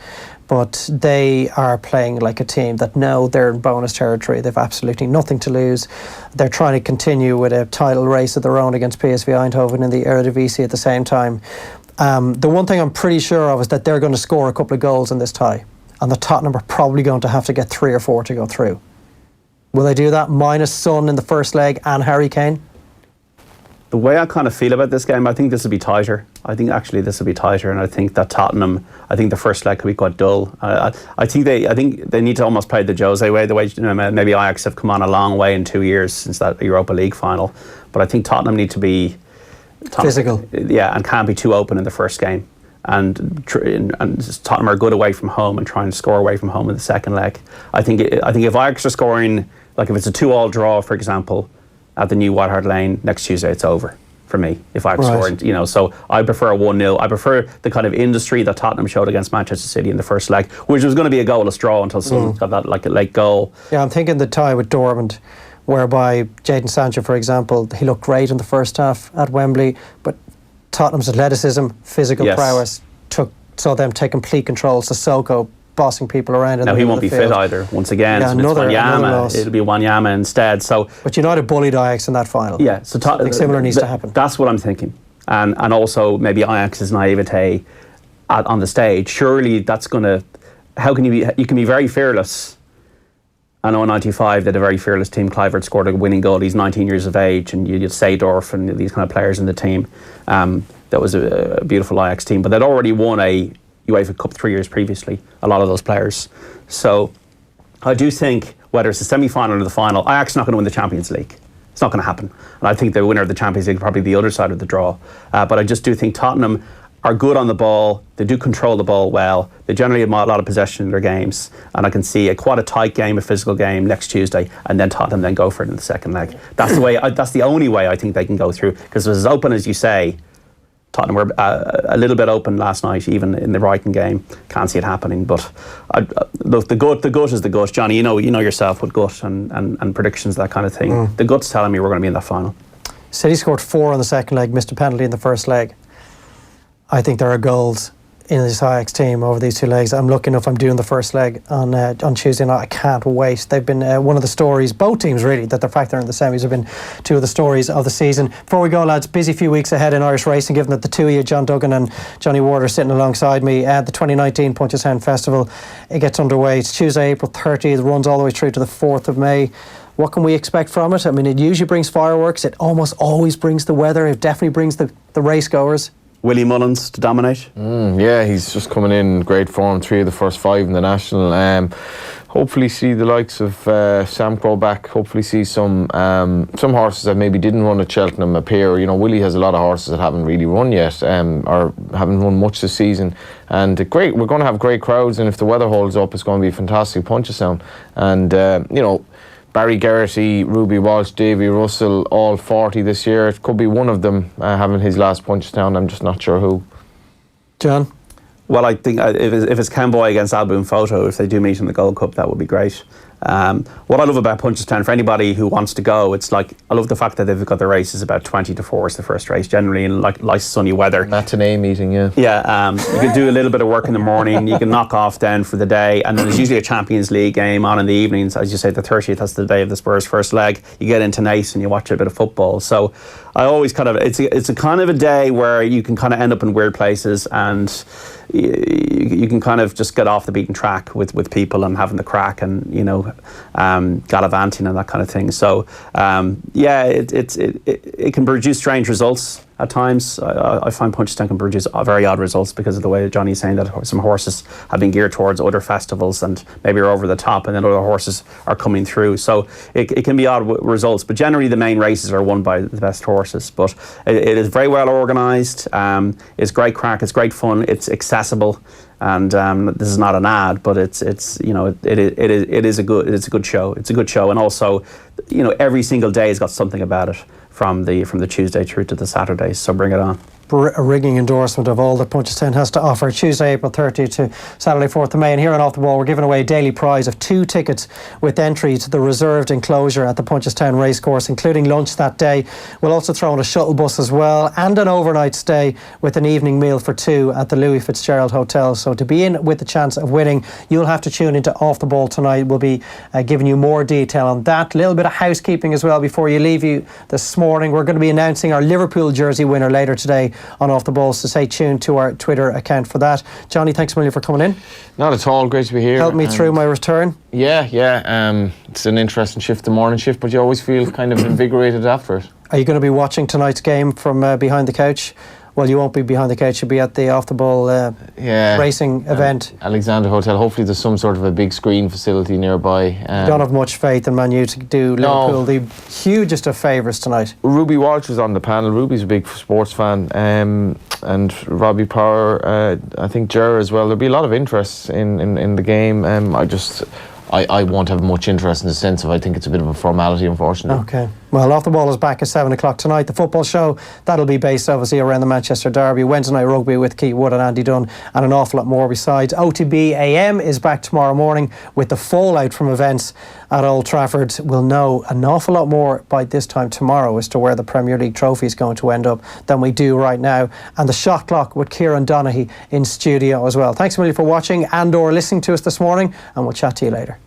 But they are playing like a team that know they're in bonus territory. They've absolutely nothing to lose. They're trying to continue with a title race of their own against PSV Eindhoven in the Eredivisie at the same time. The one thing I'm pretty sure of is that they're going to score a couple of goals in this tie. And the Tottenham are probably going to have to get 3 or 4 to go through. Will they do that, minus Son in the first leg and Harry Kane? The way I kind of feel about this game, I think this will be tighter. I think actually this will be tighter, and I think that Tottenham, I think the first leg could be quite dull. I think they need to almost play the Jose way, the way maybe Ajax have come on a long way in 2 years since that Europa League final. But I think Tottenham need to be physical, and can't be too open in the first game. And Tottenham are good away from home and trying to score away from home in the second leg. I think if Ajax are scoring, like if it's a 2-2 draw, for example, at the new White Hart Lane next Tuesday, it's over for me. If I scoring, so I prefer a 1-0. I prefer the kind of industry that Tottenham showed against Manchester City in the first leg, which was going to be a goalless draw until someone got that like a late goal. Yeah, I'm thinking the tie with Dortmund, whereby Jadon Sancho, for example, he looked great in the first half at Wembley, but Tottenham's athleticism, physical prowess saw them take complete control. Sissoko bossing people around. Now he won't be fit either. Once again, so another loss. It'll be Wanyama instead. So, but United bullied Ajax in that final. Yeah, so something similar needs to happen. That's what I'm thinking, and also maybe Ajax's naivete on the stage. Surely that's going to. How can you be? You can be very fearless. I know in '95 they had a very fearless team. Kluivert scored a winning goal. He's 19 years of age, and you had Seedorf and these kind of players in the team. That was a beautiful Ajax team, but they'd already won a UEFA Cup 3 years previously, a lot of those players. So I do think whether it's the semi-final or the final, Ajax is not going to win the Champions League. It's not going to happen. And I think the winner of the Champions League is probably the other side of the draw. But I just do think Tottenham are good on the ball. They do control the ball well. They generally have a lot of possession in their games. And I can see quite a tight game, a physical game next Tuesday, and then Tottenham then go for it in the second leg. That's the way. That's the only way I think they can go through. Because it was as open as you say. Tottenham were a little bit open last night, even in the Brighton game. Can't see it happening, but look, the gut is the gut. Johnny, you know yourself with gut and predictions, that kind of thing. The gut's telling me we're going to be in that final. City scored 4 on the second leg, missed a penalty in the first leg. I think there are goals in this Ajax team over these 2 legs. I'm lucky enough I'm doing the first leg on Tuesday night. I can't wait. They've been one of the stories, both teams really, that the fact they're in the semis have been 2 of the stories of the season. Before we go, lads, busy few weeks ahead in Irish racing, given that the 2 of you, John Duggan and Johnny Ward, are sitting alongside me. The 2019 Punchestown Festival, it gets underway. It's Tuesday, April 30th, runs all the way through to the 4th of May. What can we expect from it? I mean, it usually brings fireworks. It almost always brings the weather. It definitely brings the race goers. Willie Mullins to dominate. Yeah, he's just coming in great form. 3 of the first 5 in the national. hopefully see the likes of Sam Crowe back. Hopefully see some horses that maybe didn't run at Cheltenham appear. You know, Willie has a lot of horses that haven't really run yet, or haven't run much this season. And we're going to have great crowds, and if the weather holds up, it's going to be a fantastic Punchestown. And you know, Barry Geraghty, Ruby Walsh, Davy Russell, all 40 this year. It could be one of them having his last Punchestown. I'm just not sure who. John? Well, I think if it's Camboy against Alboon Photo, if they do meet in the Gold Cup, that would be great. What I love about Punchestown, for anybody who wants to go, it's like, I love the fact that they've got the races about 20 to 4 is the first race, generally in like nice sunny weather. Matinee meeting, yeah. Yeah, you can do a little bit of work in the morning, you can knock off then for the day, and then there's usually a Champions League game on in the evenings. As you say, the 30th, that's the day of the Spurs' first leg. You get into Nice and you watch a bit of football. So I always kind of, it's a kind of a day where you can kind of end up in weird places, and you can kind of just get off the beaten track with people and having the crack, and you know, gallivanting and that kind of thing. So yeah, it can produce strange results at times. I find Punchestown can produce very odd results because of the way Johnny's saying that some horses have been geared towards other festivals and maybe are over the top, and then other horses are coming through. So it can be odd results, but generally the main races are won by the best horses. But it is very well organised. It's great crack. It's great fun. It's accessible. And this is not an ad, but it's you know, it is a good show. It's a good show, and also, you know, every single day has got something about it from the Tuesday through to the Saturday. So bring it on. A ringing endorsement of all that Punchestown has to offer. Tuesday, April 30th to Saturday, 4th of May. And here on Off the Ball, we're giving away a daily prize of 2 tickets with entry to the reserved enclosure at the Punchestown Racecourse, including lunch that day. We'll also throw in a shuttle bus as well, and an overnight stay with an evening meal for 2 at the Louis Fitzgerald Hotel. So to be in with the chance of winning, you'll have to tune into Off the Ball tonight. We'll be giving you more detail on that. A little bit of housekeeping as well before you leave you this morning. We're going to be announcing our Liverpool jersey winner later today on Off the Ball, so stay tuned to our Twitter account for that. Johnny, thanks a million for coming in. Not at all, great to be here. Help me through my return. Yeah, it's an interesting shift, the morning shift, but you always feel kind of invigorated after it. Are you going to be watching tonight's game from behind the couch? Well, you won't be behind the couch, you'll be at the Off the Ball racing event. Alexander Hotel. Hopefully there's some sort of a big screen facility nearby. You don't have much faith in Man U to do Liverpool the hugest of favourites tonight. Ruby Walsh was on the panel. Ruby's a big sports fan, and Robbie Power, I think Ger as well. There'll be a lot of interest in the game. I won't have much interest in the sense of, I think it's a bit of a formality, unfortunately. Okay. Well, Off the Ball is back at 7 o'clock tonight. The football show, that'll be based obviously around the Manchester Derby. Wednesday night rugby with Keith Wood and Andy Dunn, and an awful lot more besides. OTB AM is back tomorrow morning with the fallout from events at Old Trafford. We'll know an awful lot more by this time tomorrow as to where the Premier League trophy is going to end up than we do right now. And the shot clock with Kieran Donaghy in studio as well. Thanks a million for watching and or listening to us this morning, and we'll chat to you later.